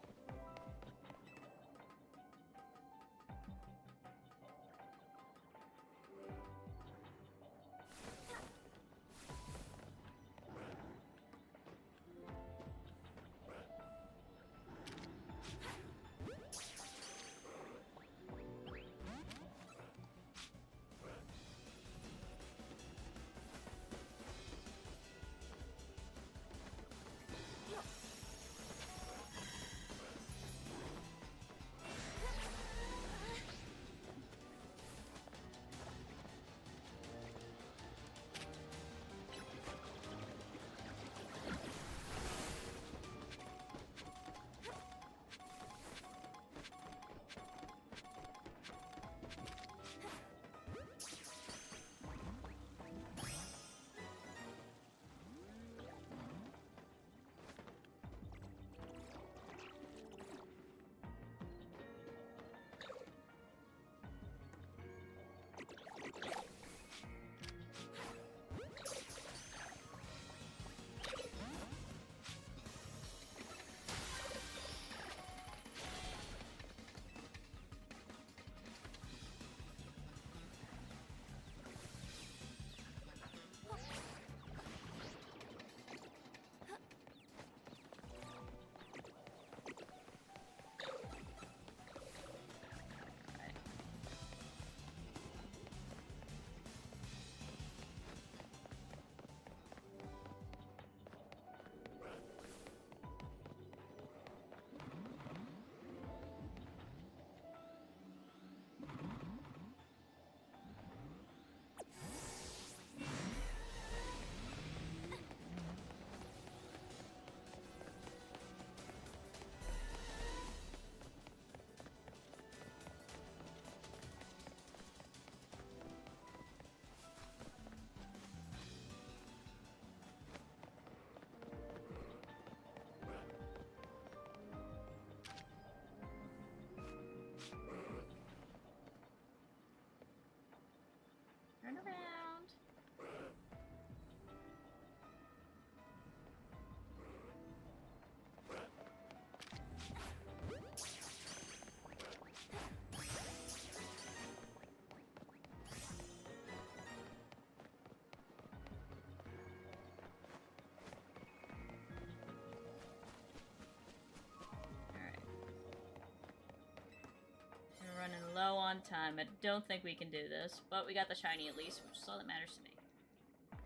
We're low on time. I don't think we can do this, but we got the shiny at least, which is all that matters to me.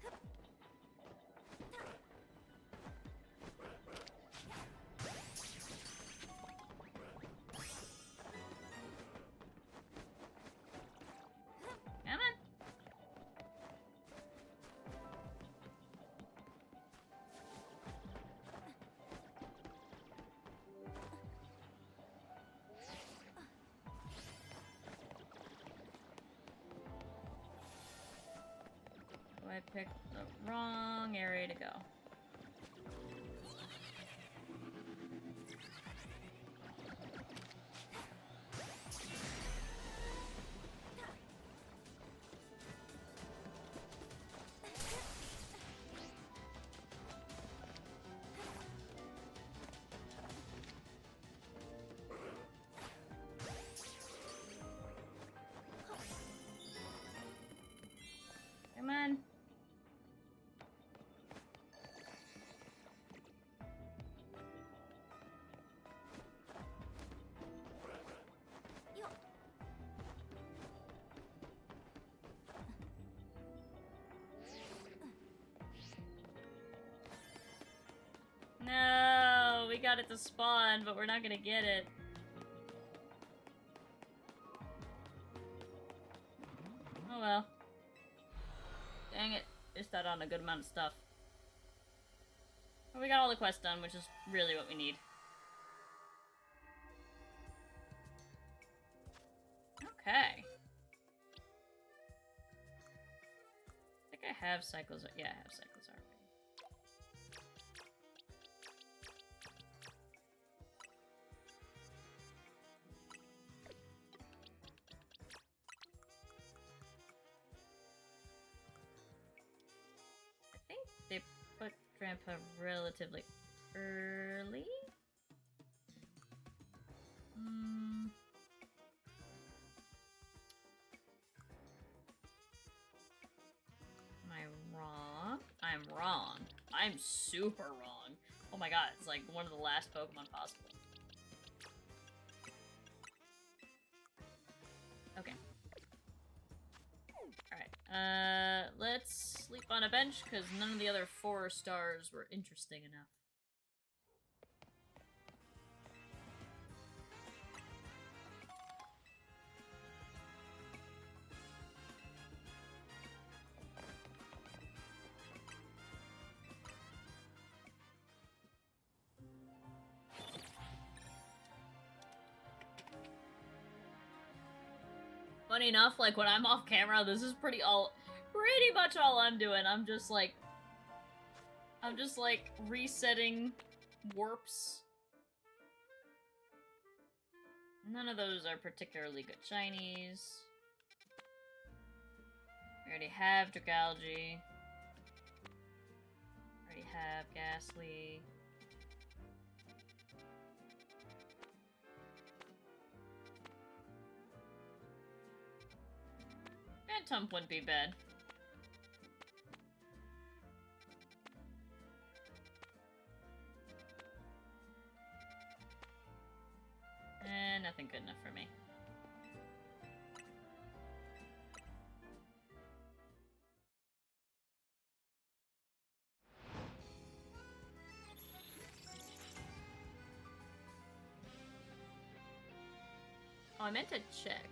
Come on. Oh, I picked the wrong area to go. Come on. No, we got it to spawn, but we're not gonna get it. Oh well. Dang it. Missed out on a good amount of stuff. But we got all the quests done, which is really what we need. Okay. I think I have cycles. Yeah, I have cycles already. I think they put Grandpa relatively early. Am I wrong? I'm wrong. I'm super wrong. Oh my god, it's like one of the last Pokemon possible. Okay. Alright, let's sleep on a bench, because none of the other 4 stars were interesting enough. Funny enough, like, when I'm off camera, this is pretty much all I'm doing. I'm just like, resetting warps. None of those are particularly good shinies. We already have Dragalge. Already have Ghastly. Tump wouldn't be bad. Nothing good enough for me. Oh, I meant to check.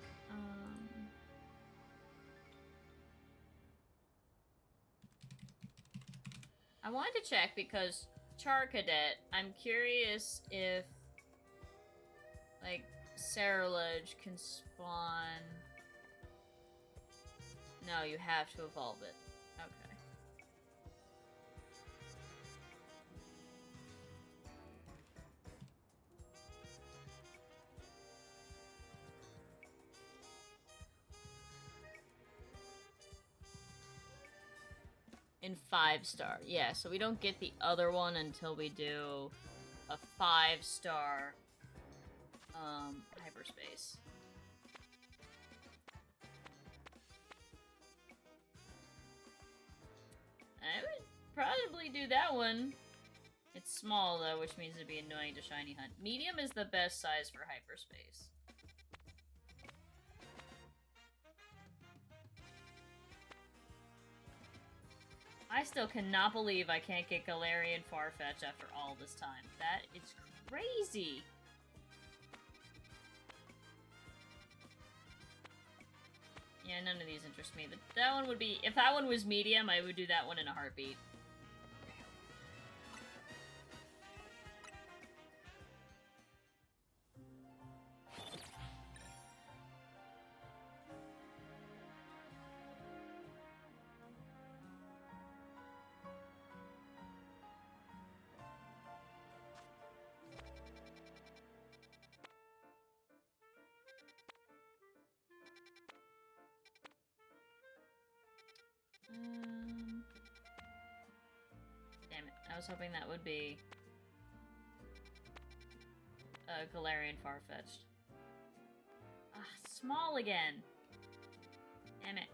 I wanted to check because Charcadet, I'm curious if, like, Cerulege can spawn... No, you have to evolve it. Okay. In 5-star. Yeah, so we don't get the other one until we do a 5-star hyperspace. I would probably do that one. It's small though, which means it'd be annoying to shiny hunt. Medium is the best size for hyperspace. I still cannot believe I can't get Galarian Farfetch after all this time. That is crazy! Yeah, none of these interest me. That one would be... If that one was medium, I would do that one in a heartbeat. Damn it. I was hoping that would be Galarian Farfetch'd. Ah, small again. Damn it.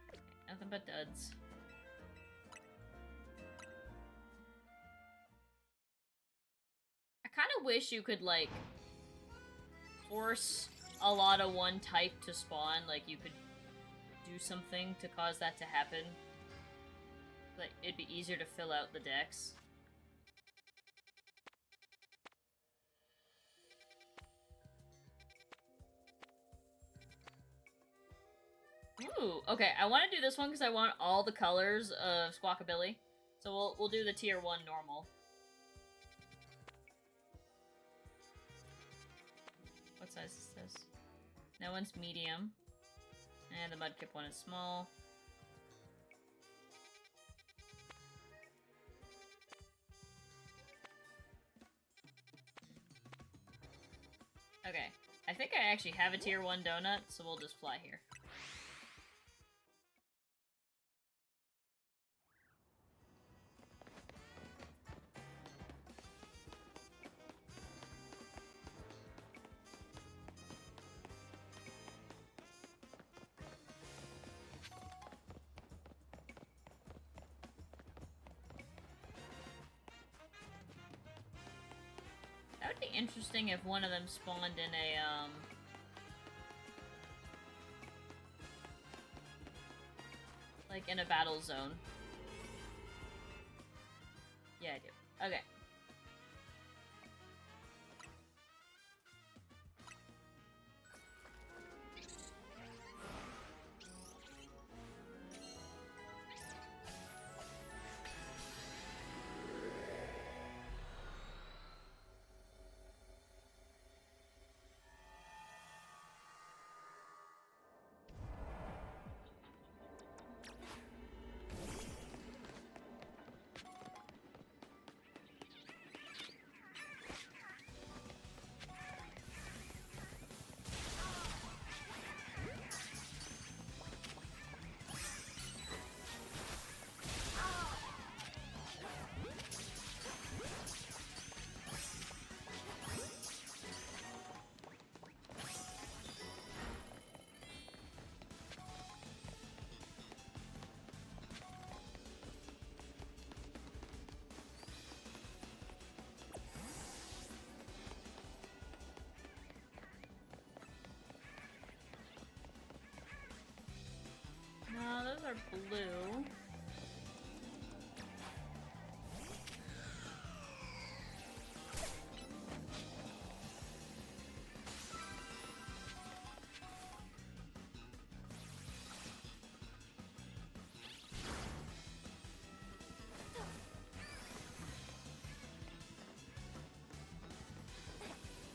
Okay, nothing but duds. I kind of wish you could, like, force a lot of one type to spawn. Like, you could do something to cause that to happen. Like, it'd be easier to fill out the decks. Ooh, okay, I want to do this one because I want all the colors of Squawkabilly. So we'll do the tier 1 normal. What size is this? That one's medium. And the Mudkip one is small. Okay, I think I actually have a tier 1 donut, so we'll just fly here. That would be interesting if one of them spawned in a, like, in a battle zone. Yeah, I do. Okay. No, those are blue.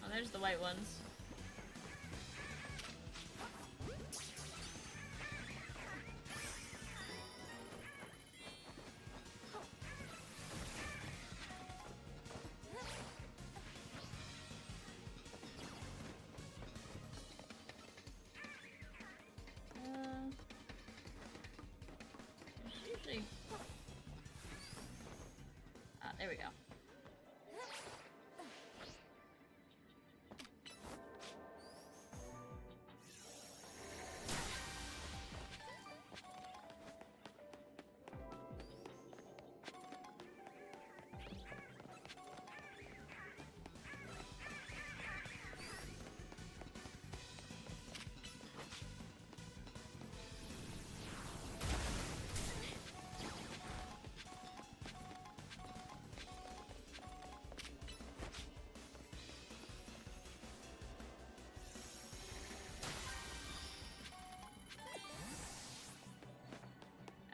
Oh, there's the white ones. There we go.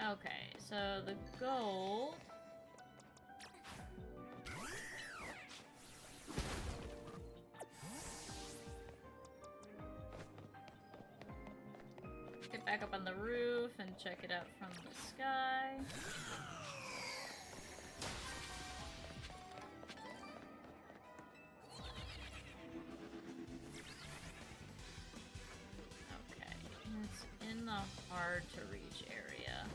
Okay, so the gold... Get back up on the roof and check it out from the sky. Okay, it's in the hard to reach area.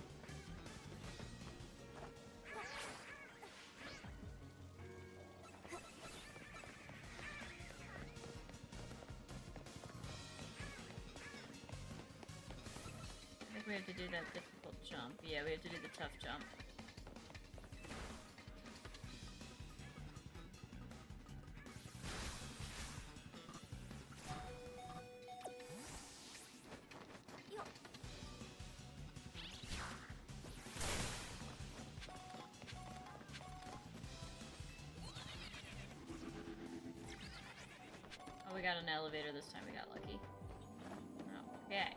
I think we have to do that difficult jump. Yeah, we have to do the tough jump. Oh, we got an elevator this time. We got lucky. Okay.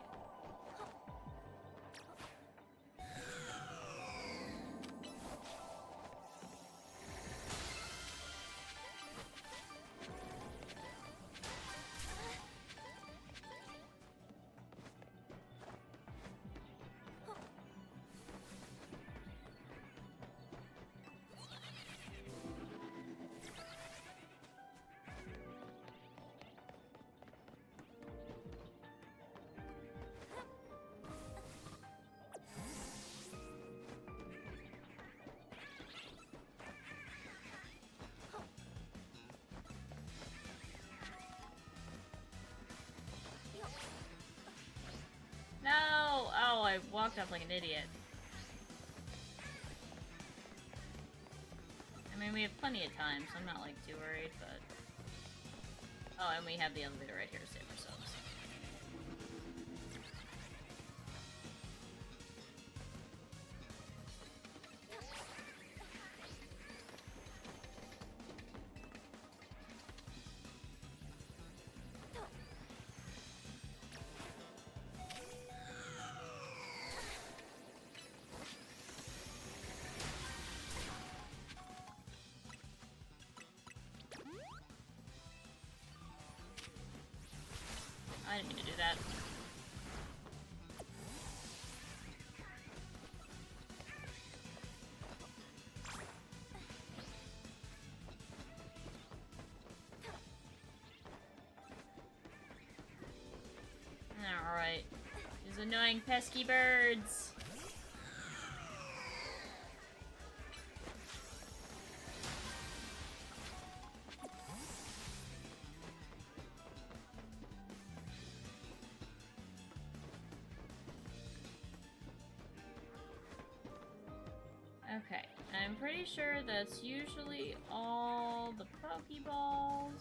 No! Oh, I walked up like an idiot. I mean, we have plenty of time, so I'm not, like, too worried, but... Oh, and we have the elevator right here to save ourselves. I didn't mean to do that. Alright. These annoying pesky birds. Okay, I'm pretty sure that's usually all the Pokeballs.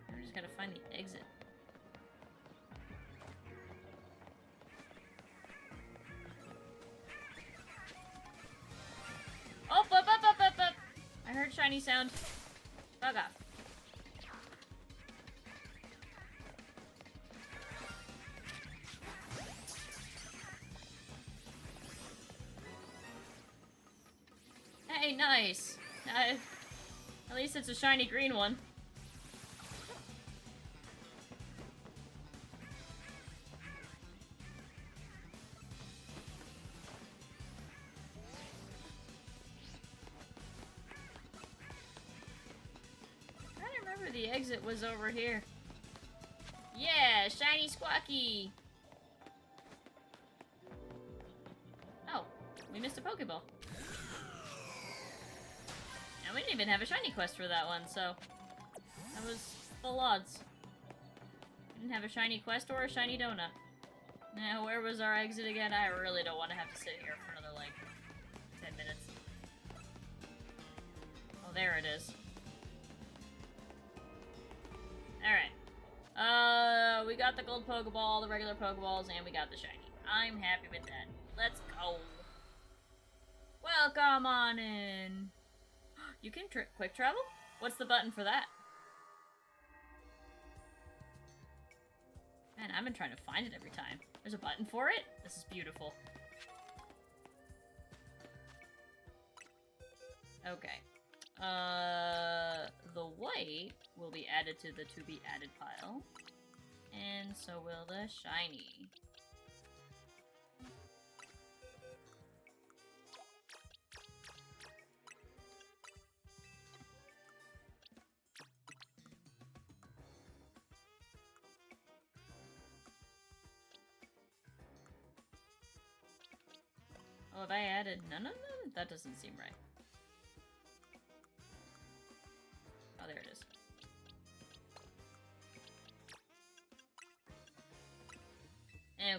I just gotta find the exit. Oh, up. I heard shiny sound. Bug off. Hey, nice. At least it's a shiny green one. The exit was over here. Yeah, shiny Squawky! Oh, we missed a Pokeball. And we didn't even have a shiny quest for that one, so that was full odds. We didn't have a shiny quest or a shiny donut. Now, where was our exit again? I really don't want to have to sit here for another, like, 10 minutes. Oh, there it is. Alright. We got the gold Pokeball, the regular Pokeballs, and we got the shiny. I'm happy with that. Let's go. Come on in. You can quick travel? What's the button for that? Man, I've been trying to find it every time. There's a button for it? This is beautiful. Okay. The white will be added to the to be added pile. And so will the shiny. Oh, have I added none of them? That doesn't seem right. Oh, there it is.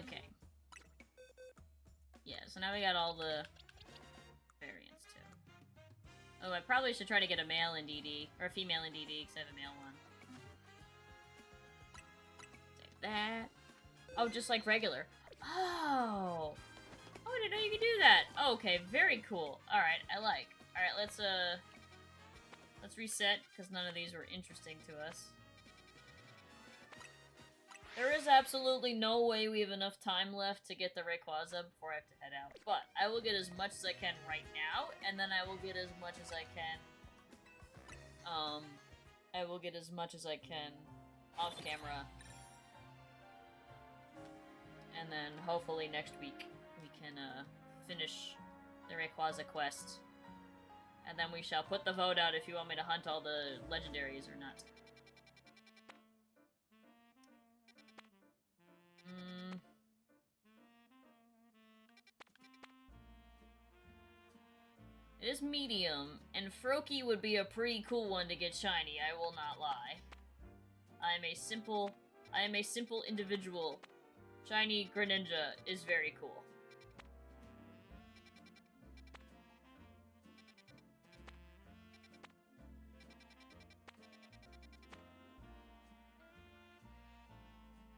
Okay. Yeah, so now we got all the variants, too. Oh, I probably should try to get a male in DD, or a female in DD, because I have a male one. Save that. Oh, just like regular. Oh! Oh, I didn't know you could do that! Oh, okay, very cool. Alright, I like. Alright, let's reset, because none of these were interesting to us. There is absolutely no way we have enough time left to get the Rayquaza before I have to head out. But I will get as much as I can right now, and then I will get as much as I can, off camera. And then hopefully next week we can finish the Rayquaza quest. And then we shall put the vote out if you want me to hunt all the legendaries or not. It is medium, and Froakie would be a pretty cool one to get shiny, I will not lie. I am a simple individual. Shiny Greninja is very cool.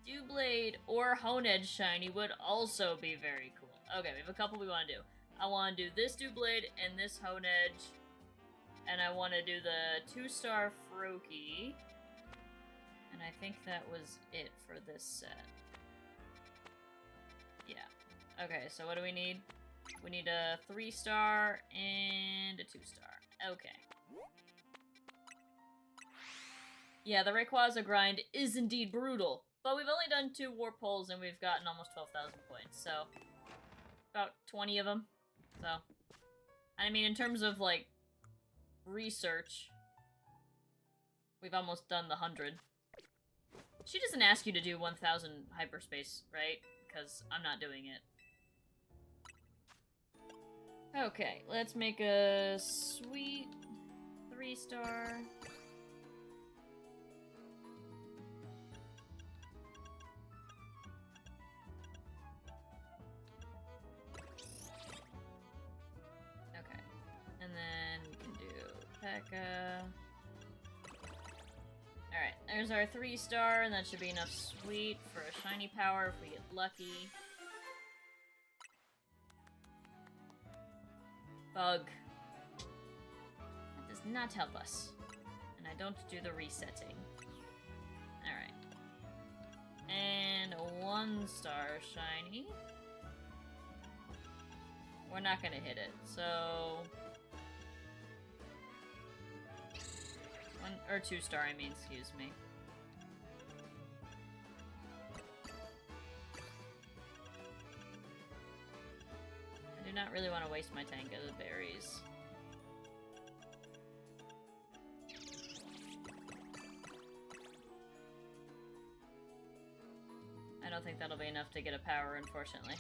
Doublade or Honedge shiny would also be very cool. Okay, we have a couple we want to do. I want to do this Doublade and this Honedge. And I want to do the 2-star Froakie. And I think that was it for this set. Yeah. Okay, so what do we need? We need a 3-star and a 2-star. Okay. Yeah, the Rayquaza grind is indeed brutal. But we've only done 2 warp holes and we've gotten almost 12,000 points, so... about 20 of them. So... I mean, in terms of, like, research... we've almost done the 100. She doesn't ask you to do 1,000 hyperspace, right? Because I'm not doing it. Okay, let's make a sweet 3-star... And then we can do P.E.K.K.A. Alright, there's our 3-star, and that should be enough sweet for a shiny power if we get lucky. Bug. That does not help us. And I don't do the resetting. Alright. And a 1-star shiny. We're not gonna hit it, so... 1 or 2-star, I mean, excuse me. I do not really want to waste my tank of berries. I don't think that'll be enough to get a power, unfortunately.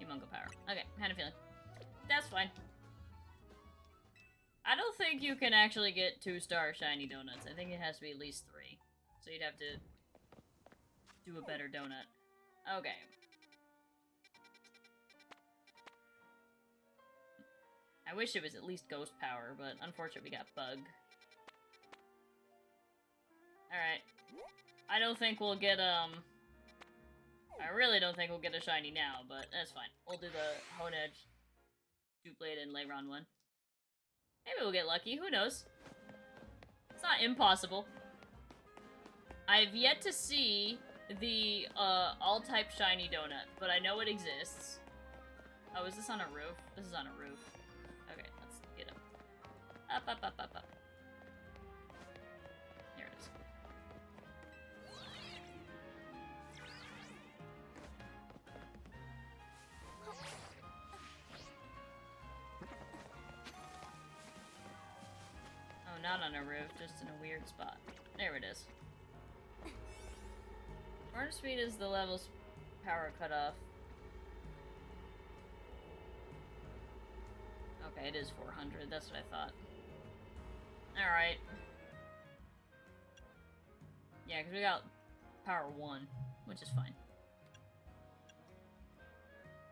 Humongo power. Okay, had a feeling. That's fine. I don't think you can actually get 2-star shiny donuts. I think it has to be at least 3. So you'd have to do a better donut. Okay. I wish it was at least ghost power, but unfortunately we got bug. Alright. I don't think we'll get, I really don't think we'll get a shiny now, but that's fine. We'll do the Honedge, Doublade, and Leyron one. Maybe we'll get lucky, who knows? It's not impossible. I've yet to see the all-type shiny donut, but I know it exists. Oh, is this on a roof? This is on a roof. Okay, let's get up. Up, up, up, up, up. There it is. Oh, not on a roof, just in a weird spot. There it is. Water speed is the level's power cutoff. Okay, it is 400, that's what I thought. Alright. Yeah, because we got power 1, which is fine.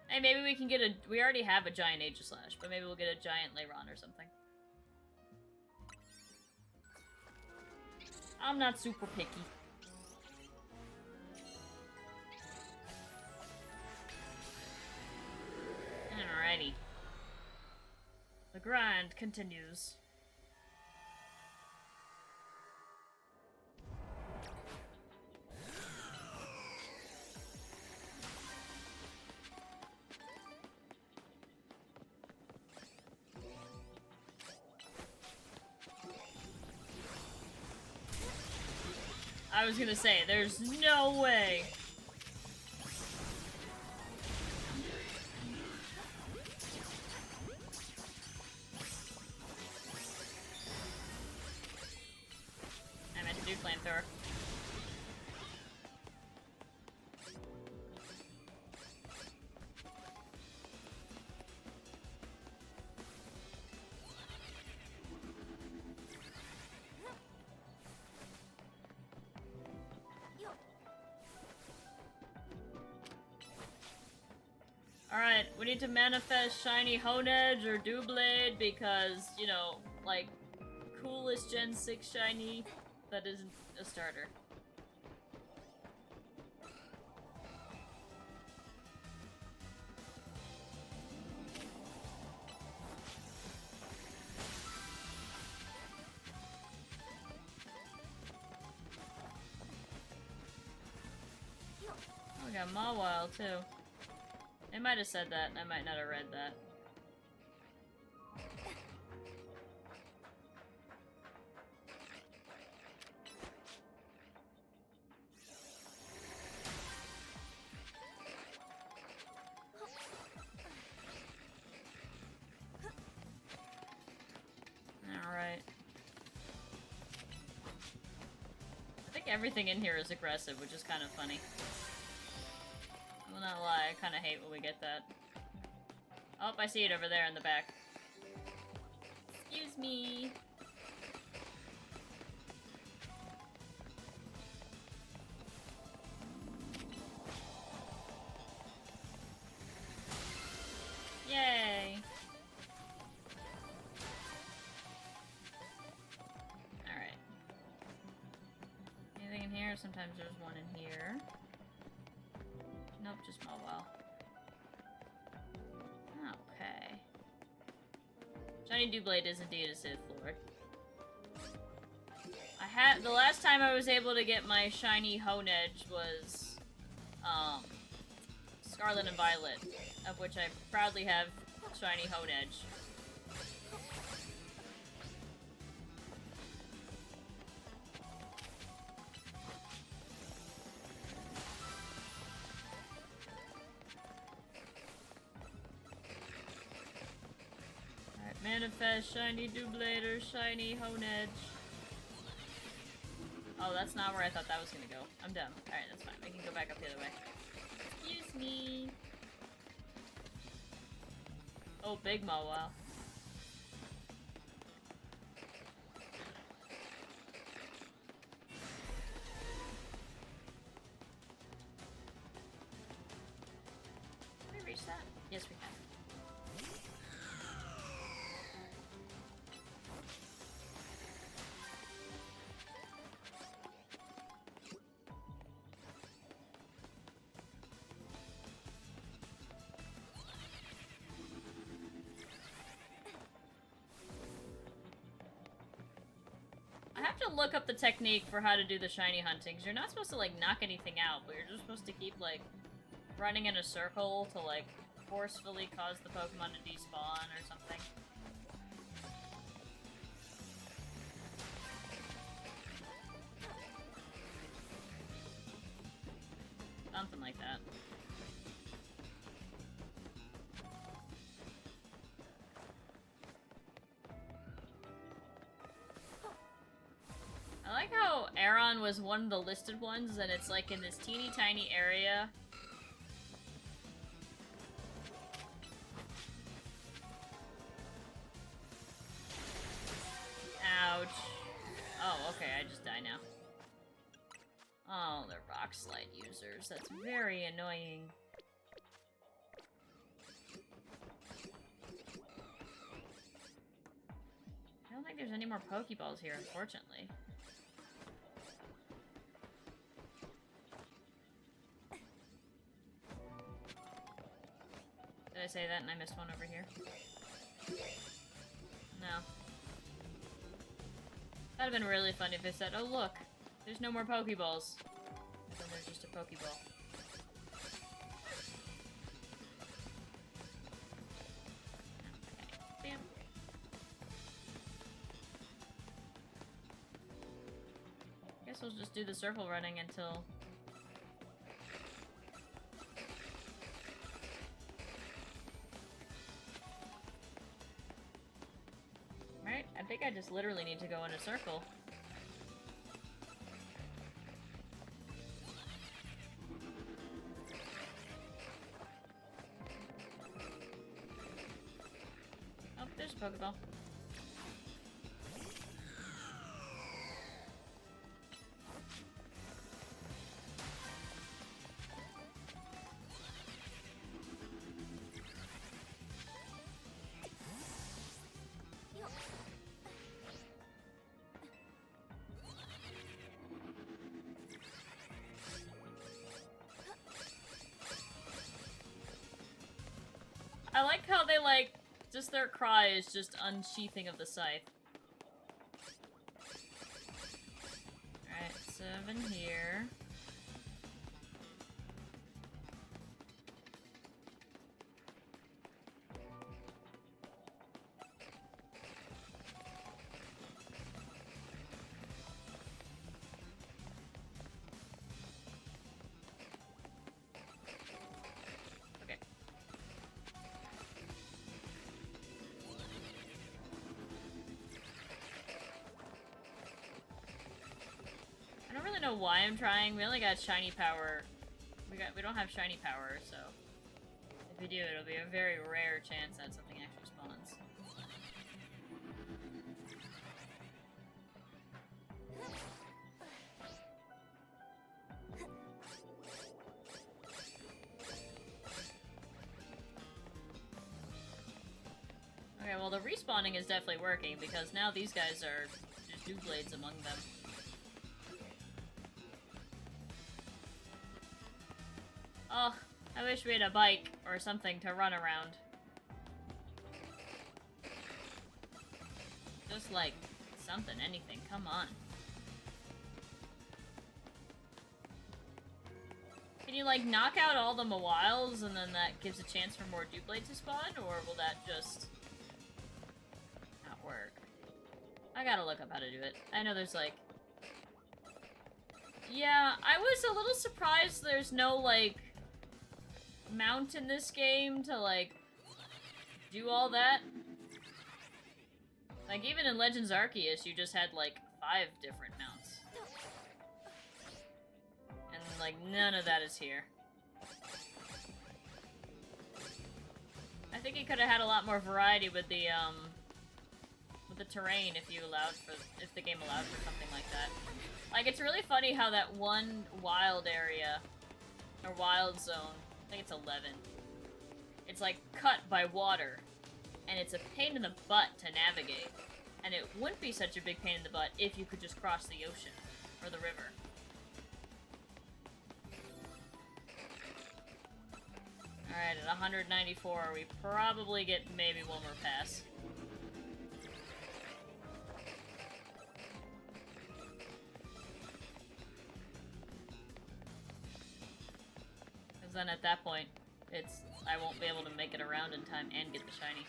Hey, maybe we can get a... We already have a giant Aegislash, but maybe we'll get a giant Leyron or something. I'm not super picky. Alrighty. The grind continues. I was gonna say, there's no way. I meant to do flamethrower. Alright, we need to manifest shiny Honedge or Doublade because, you know, like, coolest Gen 6 shiny that isn't a starter. Oh, we got Mawile too. They might have said that, and I might not have read that. Alright. I think everything in here is aggressive, which is kind of funny. I will not lie, I kind of hate when we get that. Oh, I see it over there in the back. Excuse me. Yay! Alright. Anything in here? Sometimes there's one in here. Nope, just Mawile. Okay. Shiny Doublade is indeed a Sith Lord. The last time I was able to get my shiny Honedge was, Scarlet and Violet, of which I proudly have shiny Honedge. Manifest shiny Doublade or shiny Honedge. Oh, that's not where I thought that was gonna go. I'm dumb. Alright, that's fine. We can go back up the other way. Excuse me. Oh, big Mawile. Can we reach that? Yes, we can. I have to look up the technique for how to do the shiny hunting, because you're not supposed to, like, knock anything out, but you're just supposed to keep, like, running in a circle to, like, forcefully cause the Pokemon to despawn or something. Something like that. I like how Aron was one of the listed ones, and it's like in this teeny tiny area. Ouch. Oh, okay, I just die now. Oh, they're rock slide users. That's very annoying. I don't think there's any more Pokeballs here, unfortunately. Did I say that and I missed one over here? No. That'd have been really fun if it said, oh look, there's no more Pokeballs. And then there's just a Pokeball. Okay, bam. Guess we'll just do the circle running until... Right? I think I just literally need to go in a circle. Oh, there's a Pokeball. I like how they, like, just their cry is just unsheathing of the scythe. Alright, 7 here. Know why I'm trying. We only got shiny power. We don't have shiny power, so if we do, it'll be a very rare chance that something actually spawns. Okay, well the respawning is definitely working because now these guys are just Doublades among them. Oh, I wish we had a bike or something to run around. Just like something, anything, come on. Can you like knock out all the Mawiles and then that gives a chance for more Doublades to spawn, or will that just not work? I gotta look up how to do it. I know there's like... Yeah, I was a little surprised there's no like... mount in this game to, like, do all that. Like, even in Legends Arceus, you just had, like, 5 different mounts. And, like, none of that is here. I think you could have had a lot more variety with the terrain if the game allowed for something like that. Like, it's really funny how that one wild area, or wild zone, I think it's 11. It's like cut by water, and it's a pain in the butt to navigate. And it wouldn't be such a big pain in the butt if you could just cross the ocean or the river. Alright, at 194, we probably get maybe one more pass. Because then at that point, I won't be able to make it around in time and get the shiny.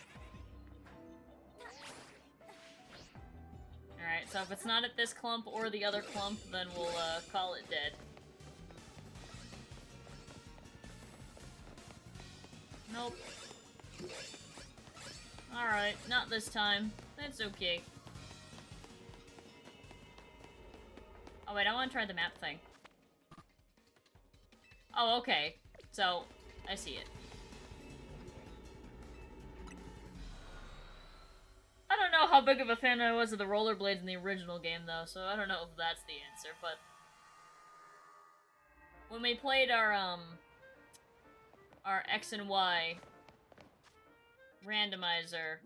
Alright, so if it's not at this clump or the other clump, then we'll call it dead. Nope. Alright, not this time. That's okay. Oh wait, I want to try the map thing. Oh, okay. So, I see it. I don't know how big of a fan I was of the rollerblades in the original game, though, so I don't know if that's the answer, but... When we played our X and Y randomizer,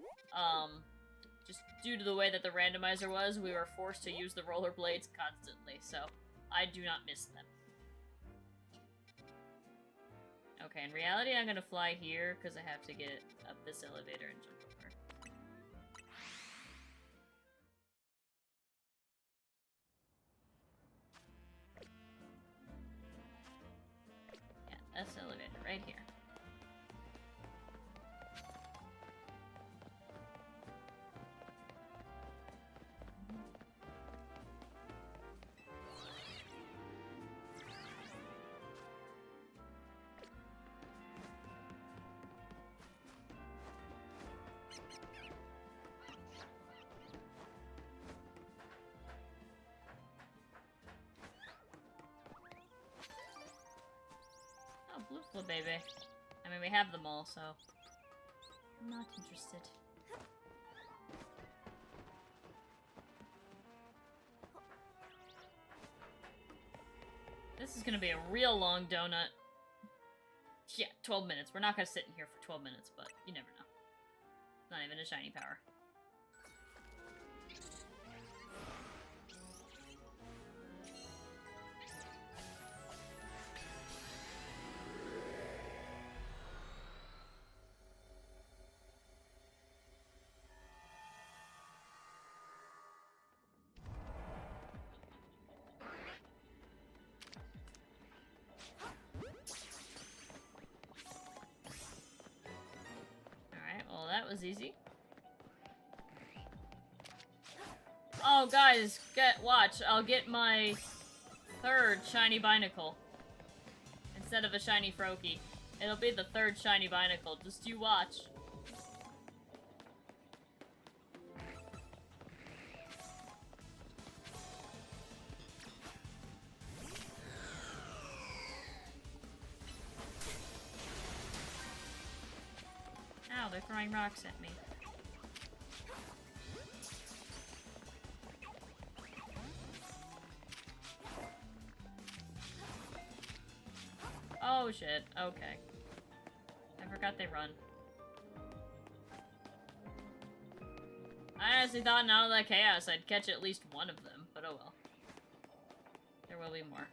just due to the way that the randomizer was, we were forced to use the rollerblades constantly, so I do not miss them. Okay, in reality, I'm gonna fly here, because I have to get up this elevator and jump over. Yeah, this elevator, right here. Oh, blue baby. I mean, we have them all, so... I'm not interested. This is gonna be a real long donut. Yeah, 12 minutes. We're not gonna sit in here for 12 minutes, but you never know. Not even a shiny power. Well, that was easy. Oh, guys, watch. I'll get my third shiny Binacle instead of a shiny Froakie. It'll be the third shiny Binacle. Just you watch. Ow, they're throwing rocks at me. Oh shit, okay. I forgot they run. I honestly thought in all that chaos I'd catch at least one of them, but oh well. There will be more.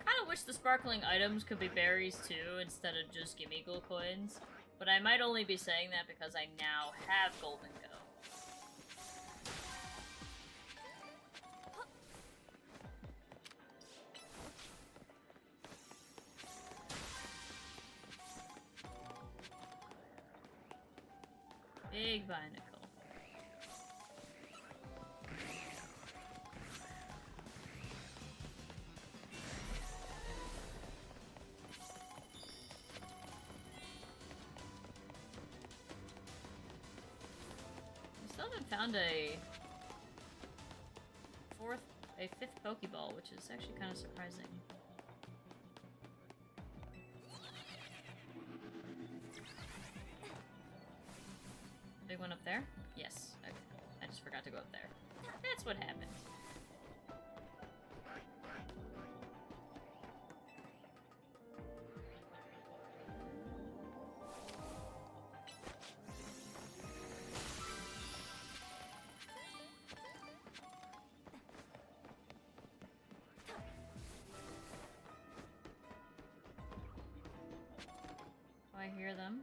I wish the sparkling items could be berries too, instead of just Gimmighoul coins. But I might only be saying that because I now have Golden Go. Big Binacle. Found a fifth Pokeball, which is actually kind of surprising. Big one up there? Yes. Okay. I just forgot to go up there. That's what happened. I hear them.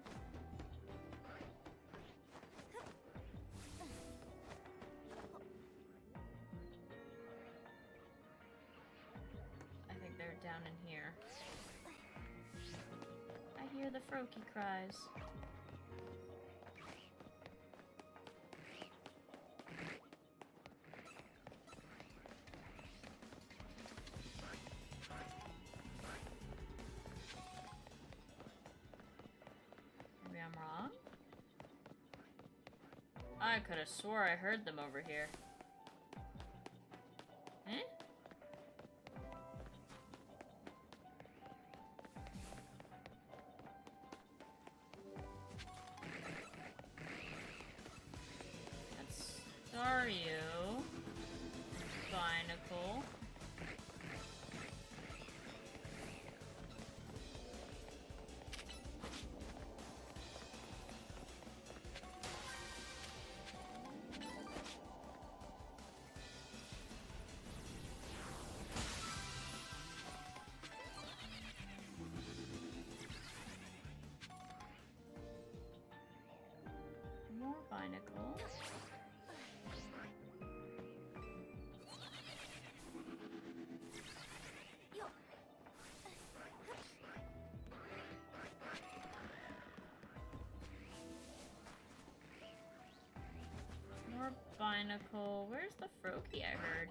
I think they're down in here. I hear the Froakie cries. Maybe I'm wrong? I could have swore I heard them over here. Eh? That's Dario. Binacle. More Binacle. More Binacle. Where's the Froakie I heard?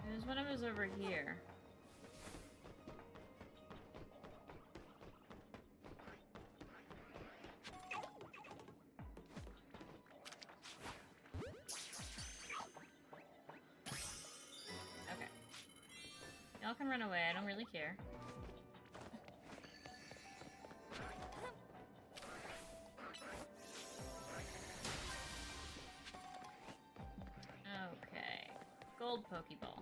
There's one of us over here. Okay. Y'all can run away, I don't really care. Okay. Gold Pokeball.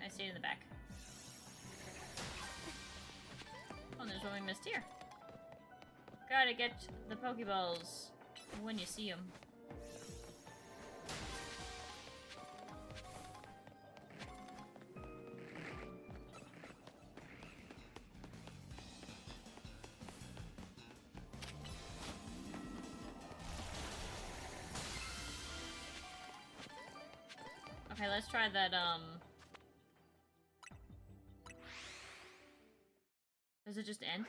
I see it in the back. Oh, there's one we missed here. Gotta get the Pokeballs when you see them. Okay, let's try that, Does it just end?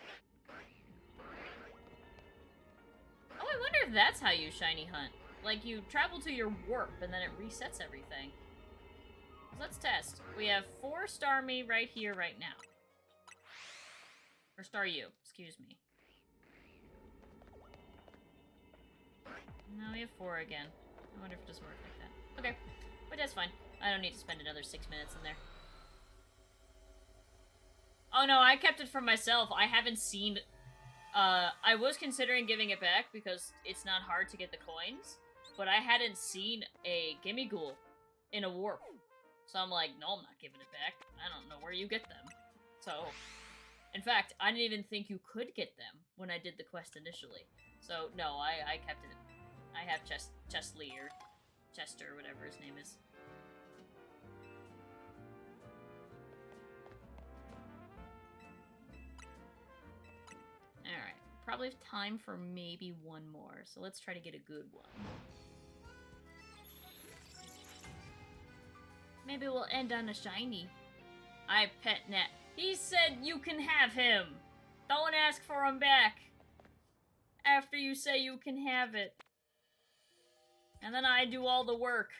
Oh, I wonder if that's how you shiny hunt. Like, you travel to your warp, and then it resets everything. Let's test. We have 4 Starmie right here, right now. Or Staryu, excuse me. Now we have 4 again. I wonder if it doesn't work like that. Okay, but that's fine. I don't need to spend another 6 minutes in there. Oh no, I kept it for myself. I haven't seen... I was considering giving it back because it's not hard to get the coins, but I hadn't seen a Gimmighoul in a warp. So I'm like, no, I'm not giving it back. I don't know where you get them. So, in fact, I didn't even think you could get them when I did the quest initially. So, no, I kept it. I have Chesley or Chester, whatever his name is. Alright, probably have time for maybe one more, so let's try to get a good one. Maybe we'll end on a shiny. I pet Net. He said you can have him! Don't ask for him back! After you say you can have it. And then I do all the work.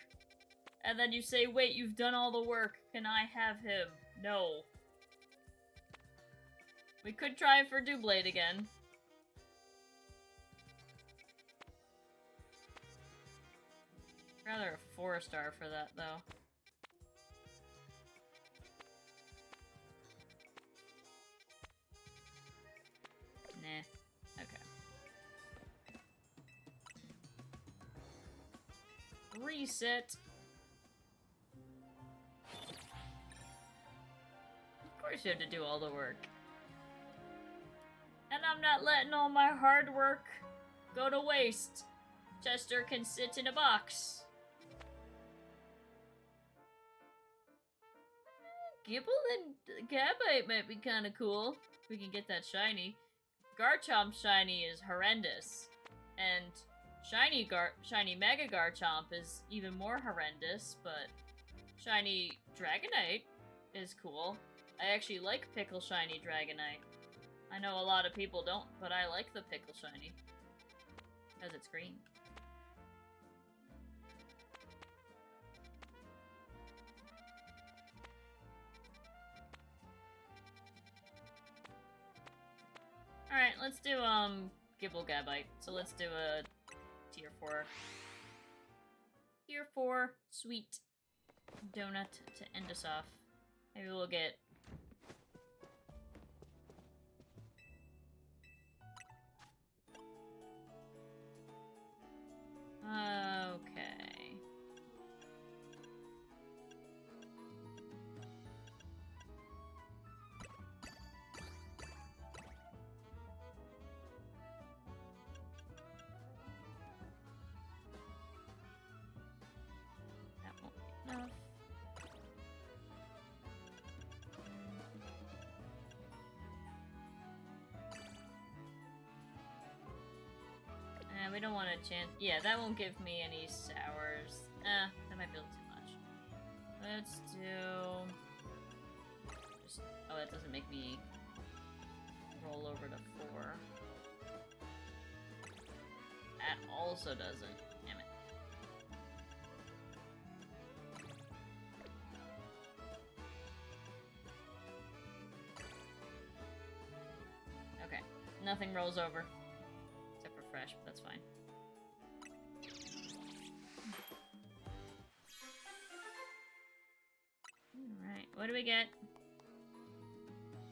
And then you say, wait, you've done all the work. Can I have him? No. We could try for Doublade again. Rather a 4-star for that, though. Nah. Reset. Of course you have to do all the work. And I'm not letting all my hard work go to waste. Chester can sit in a box. Gibble and Gabite might be kind of cool. If we can get that shiny. Garchomp shiny is horrendous. And shiny Mega Garchomp is even more horrendous, but shiny Dragonite is cool. I actually like Pickle shiny Dragonite. I know a lot of people don't, but I like the Pickle shiny. Because it's green. Alright, let's do, Gibble Gabite. So let's do a tier 4. Tier 4 sweet donut to end us off. Maybe we'll get... Okay. That won't be enough. We don't want to chance. Yeah, that won't give me any sours. That might be a little too much. Let's do... Just... Oh, that doesn't make me roll over to 4. That also doesn't. Damn it. Okay. Nothing rolls over. Except for fresh, but that's fine. Alright, what do we get?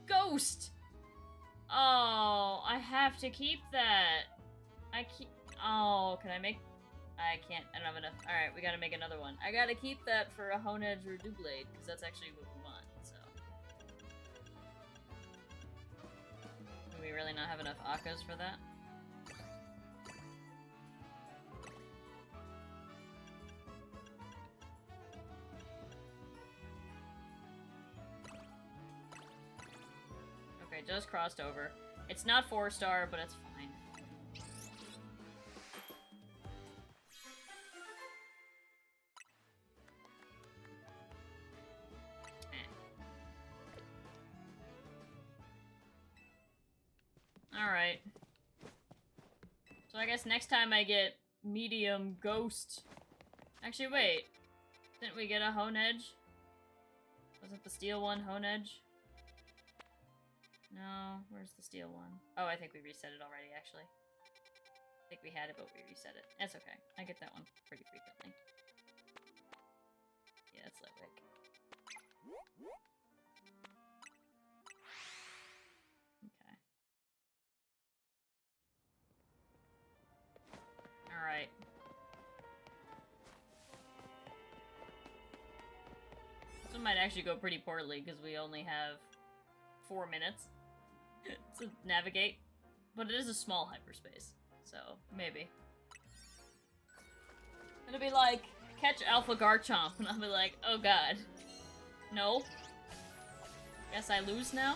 Ghost! Oh, I have to keep that. Oh, can I make... I can't. I don't have enough. Alright, we gotta make another one. I gotta keep that for a Honedge or Doublade, because that's actually what we want, so... Do we really not have enough Akkas for that? Okay, just crossed over. It's not 4-star, but it's fine. Alright. So I guess next time I get medium ghost... Actually, wait. Didn't we get a Honedge? Wasn't the steel one Honedge? No, where's the steel one? Oh, I think we reset it already, actually. I think we had it, but we reset it. That's okay. I get that one pretty frequently. Yeah, it's Litwick. Okay. Alright. This one might actually go pretty poorly, because we only have 4 minutes to navigate. But it is a small hyperspace, so maybe. It'll be like, catch Alpha Garchomp, and I'll be like, oh god. No? Guess I lose now?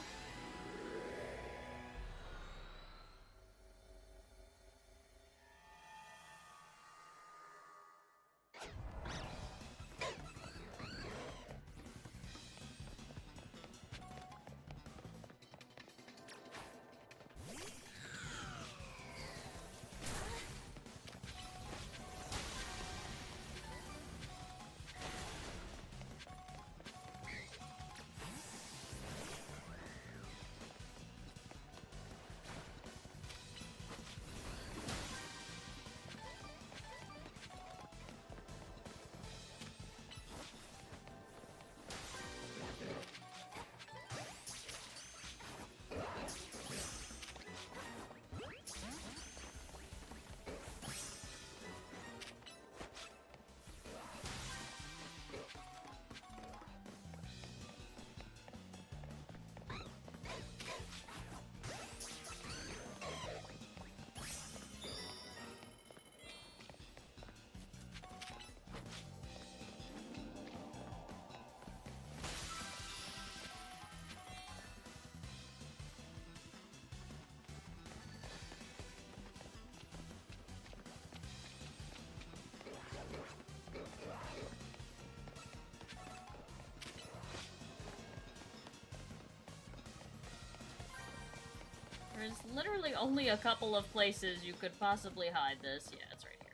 There's literally only a couple of places you could possibly hide this. Yeah, it's right here.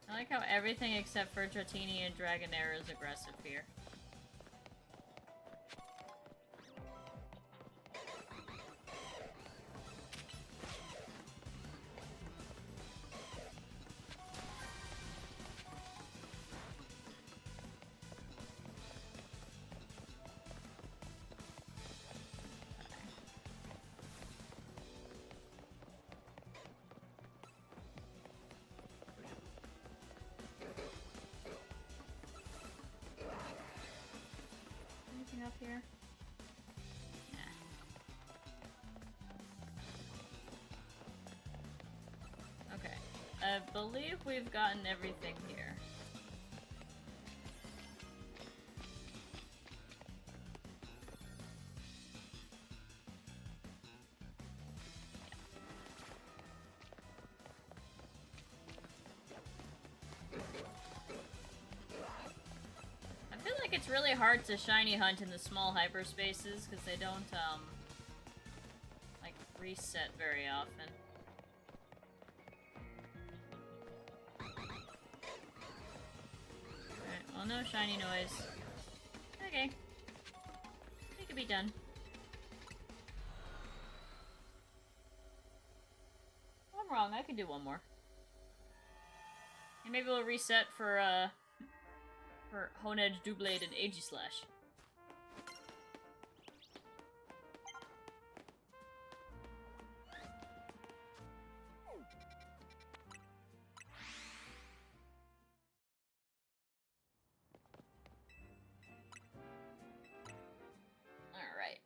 I like how everything except for Dratini and Dragonair is aggressive here. Up here? Yeah. Okay. I believe we've gotten everything here. It's really hard to shiny hunt in the small hyperspaces because they don't, like, reset very often. Alright, well, no shiny noise. Okay. It could be done. I'm wrong, I can do one more. And maybe we'll reset for Honedge, Doublade, and Aegislash. Alright.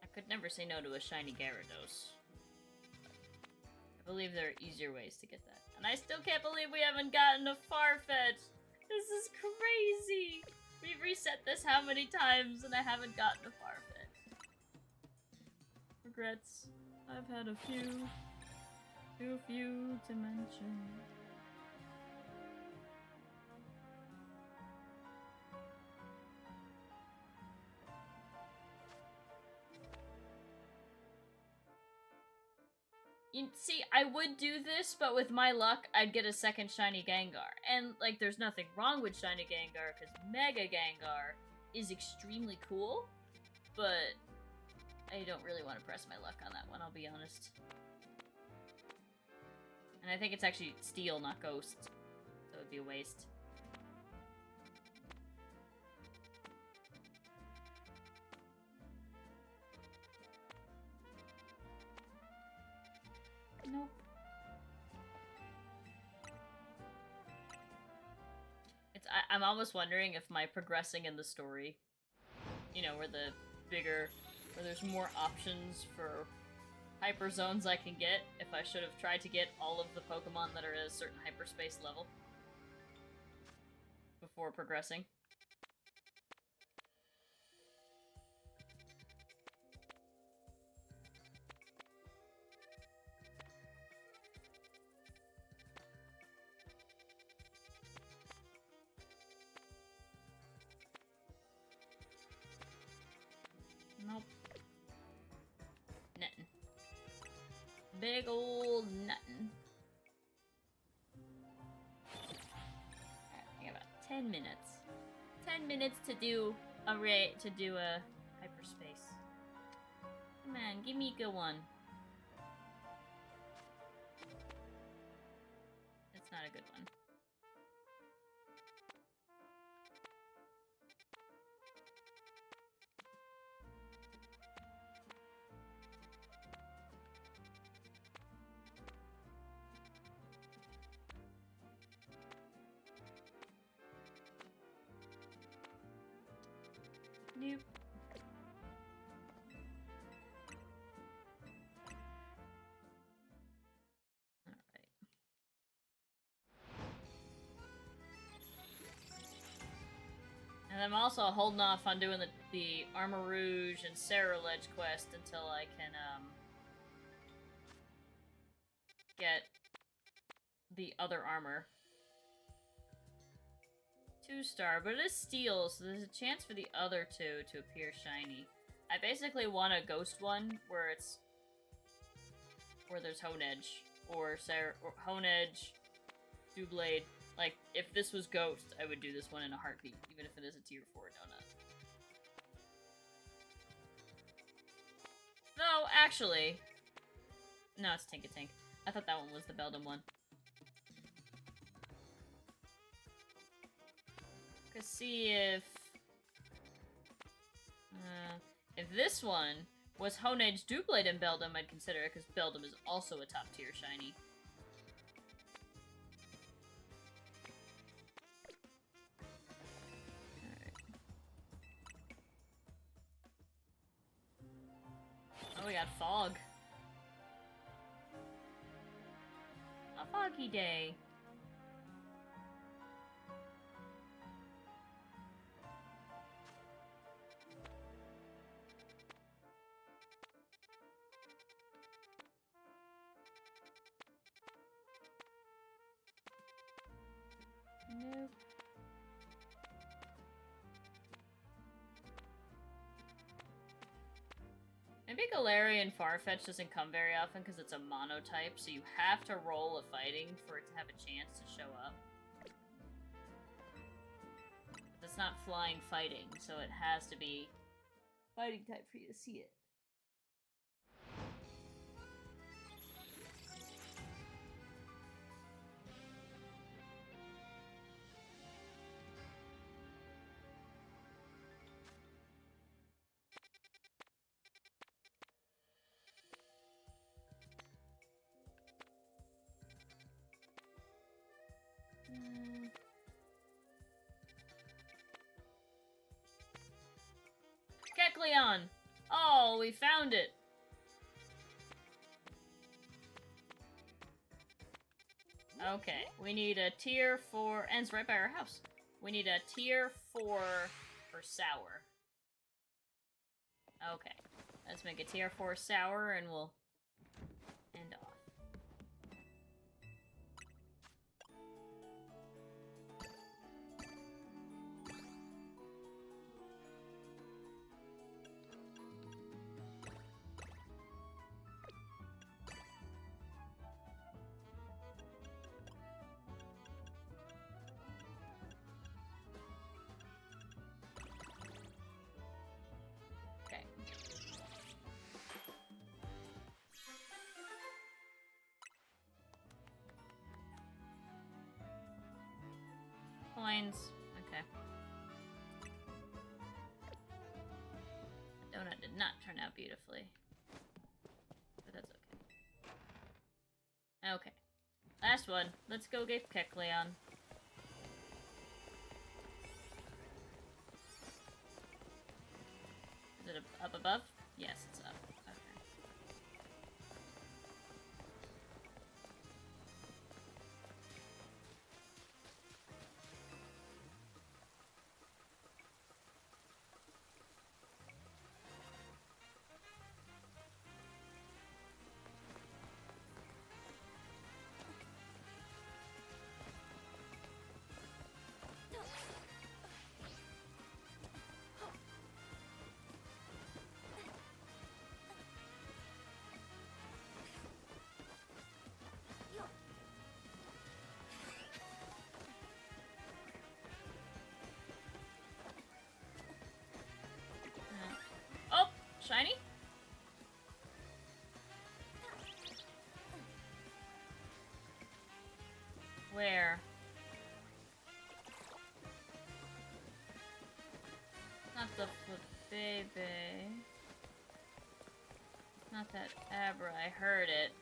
I could never say no to a shiny Gyarados. I believe there are easier ways to get that. And I still can't believe we haven't gotten a Farfetch! This is crazy! We've reset this how many times and I haven't gotten a Farfetch. Regrets. I've had a few. Too few to mention. See, I would do this, but with my luck, I'd get a second shiny Gengar. And, like, there's nothing wrong with shiny Gengar, because Mega Gengar is extremely cool, but I don't really want to press my luck on that one, I'll be honest. And I think it's actually Steel, not Ghost, so it'd be a waste. Nope. I'm almost wondering if my progressing in the story, you know, where there's more options for hyper zones I can get, if I should have tried to get all of the Pokemon that are at a certain hyperspace level before progressing. Nope. Nothing. Big old nothing. Alright, I got about 10 minutes. 10 minutes to do a hyperspace. Come on, give me a good one. It's not a good one. I'm also holding off on doing the Armor Rouge and Sarah Ledge quest until I can, get the other armor. 2-star, but it is steel, so there's a chance for the other two to appear shiny. I basically want a ghost one where it's where there's Honedge or Honedge, Doublade. Like, if this was Ghost, I would do this one in a heartbeat, even if it is a tier 4 donut. No, actually... No, it's Tink-a-Tink. I thought that one was the Beldum one. Let's see if... if this one was Honedge, Doublade, and Beldum, I'd consider it, because Beldum is also a top tier shiny. Oh, we got fog. A foggy day. Nope. Maybe Galarian Farfetch doesn't come very often because it's a monotype, so you have to roll a fighting for it to have a chance to show up. It's not flying fighting, so it has to be fighting type for you to see it. Kecleon! Oh, we found it! Okay, we need a tier 4, and it's right by our house. We need a tier 4 for Sour. Okay, let's make a tier 4 Sour and we'll end off. Coins. Okay. Donut did not turn out beautifully. But that's okay. Okay. Last one. Let's go get Kecleon. Is it up above? Yes, it's up. Shiny? Where? Not the baby. Not that Abra, I heard it.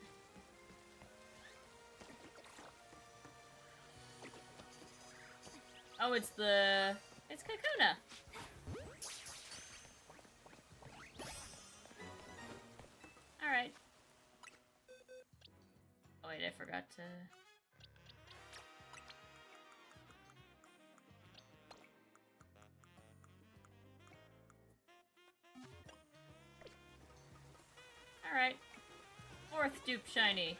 Oh, it's Kakuna. Alright. Oh wait, I forgot to... Fourth dupe shiny.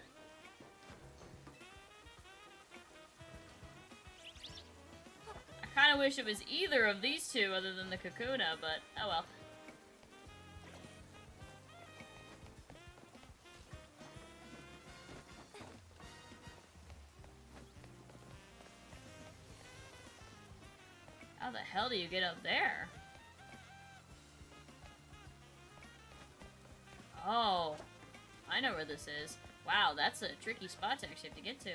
I kinda wish it was either of these two other than the Kakuna, but oh well. How the hell do you get up there? Oh, I know where this is. Wow, that's a tricky spot to actually have to get to.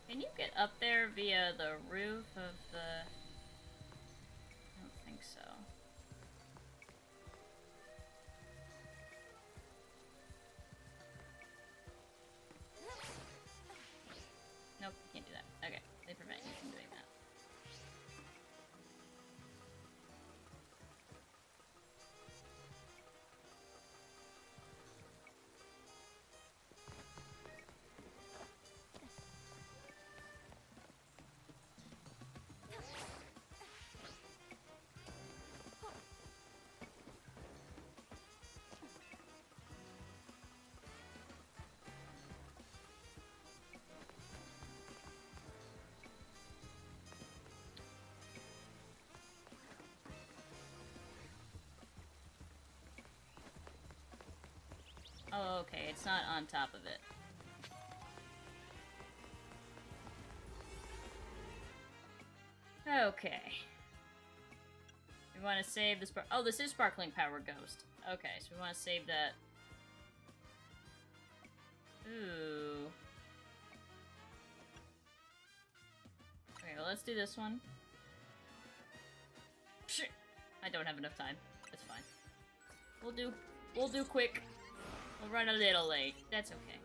Can you get up there via the roof of the... I don't think so. Nope, you can't do that. Okay, they prevent you from doing that. Oh, okay, it's not on top of it. Okay. We want to save this oh, this is Sparkling Power Ghost. Okay, so we want to save that. Ooh. Okay, well, let's do this one. Shit. I don't have enough time. That's fine. We'll do quick. We'll run a little late. That's okay.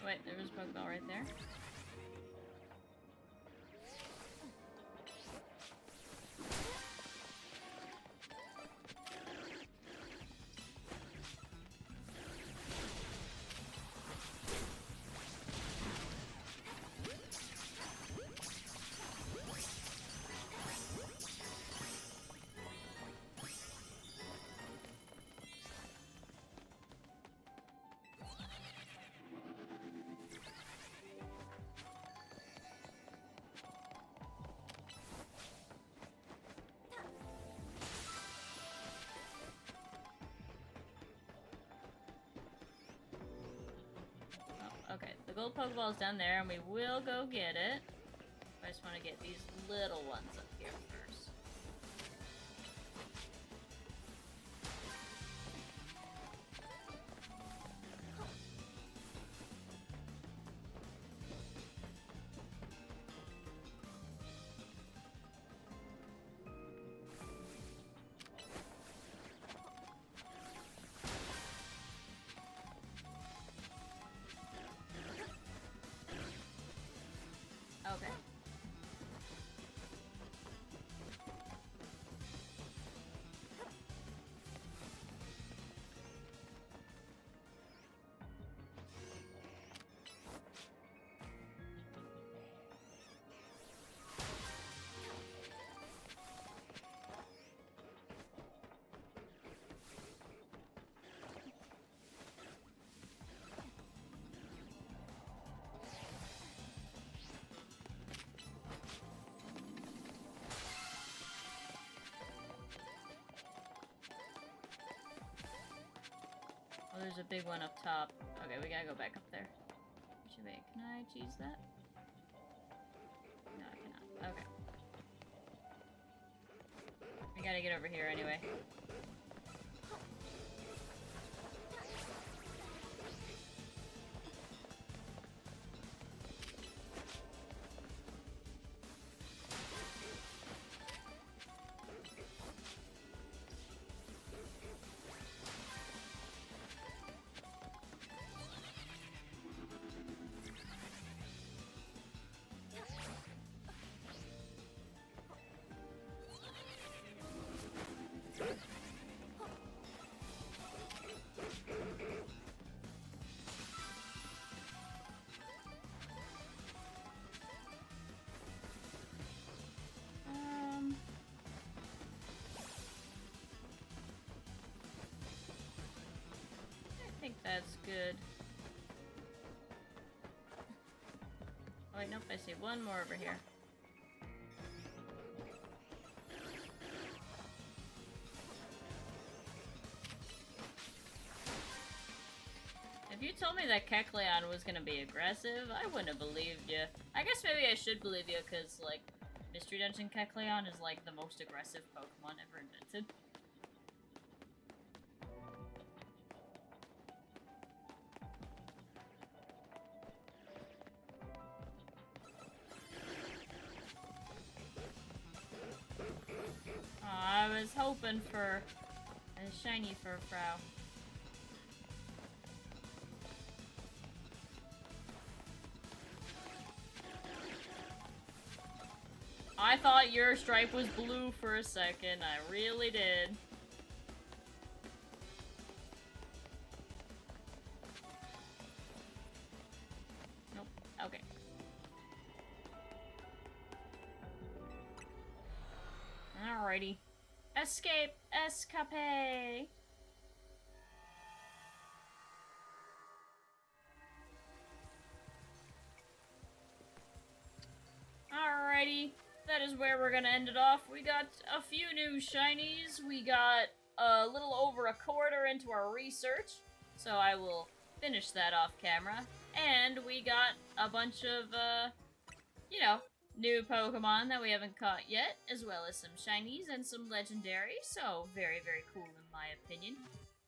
Wait, there was a Pokeball right there. Okay, the gold Pokeball is down there, and we will go get it. I just want to get these little ones up here first. there's a big one up top. Okay, we gotta go back up there. Wait, can I cheese that? No, I cannot. Okay. I gotta get over here anyway. I think that's good. Oh wait, nope, I see one more over here. If you told me that Kecleon was gonna be aggressive, I wouldn't have believed you. I guess maybe I should believe you, because, like, Mystery Dungeon Kecleon is, like, the most aggressive Pokemon ever invented. I was hoping for a shiny Furfrou. I thought your stripe was blue for a second. I really did. Nope. Okay. Alrighty. Escape! Escape! Alrighty. That is where we're gonna end it off. We got a few new shinies. We got a little over a quarter into our research. So I will finish that off camera. And we got a bunch of, you know, new Pokemon that we haven't caught yet, as well as some shinies and some legendaries, so very, very cool in my opinion.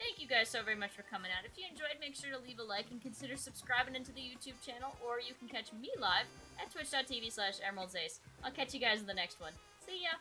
Thank you guys so very much for coming out. If you enjoyed, make sure to leave a like and consider subscribing into the YouTube channel, or you can catch me live at twitch.tv/EmeraldSace. I'll catch you guys in the next one. See ya!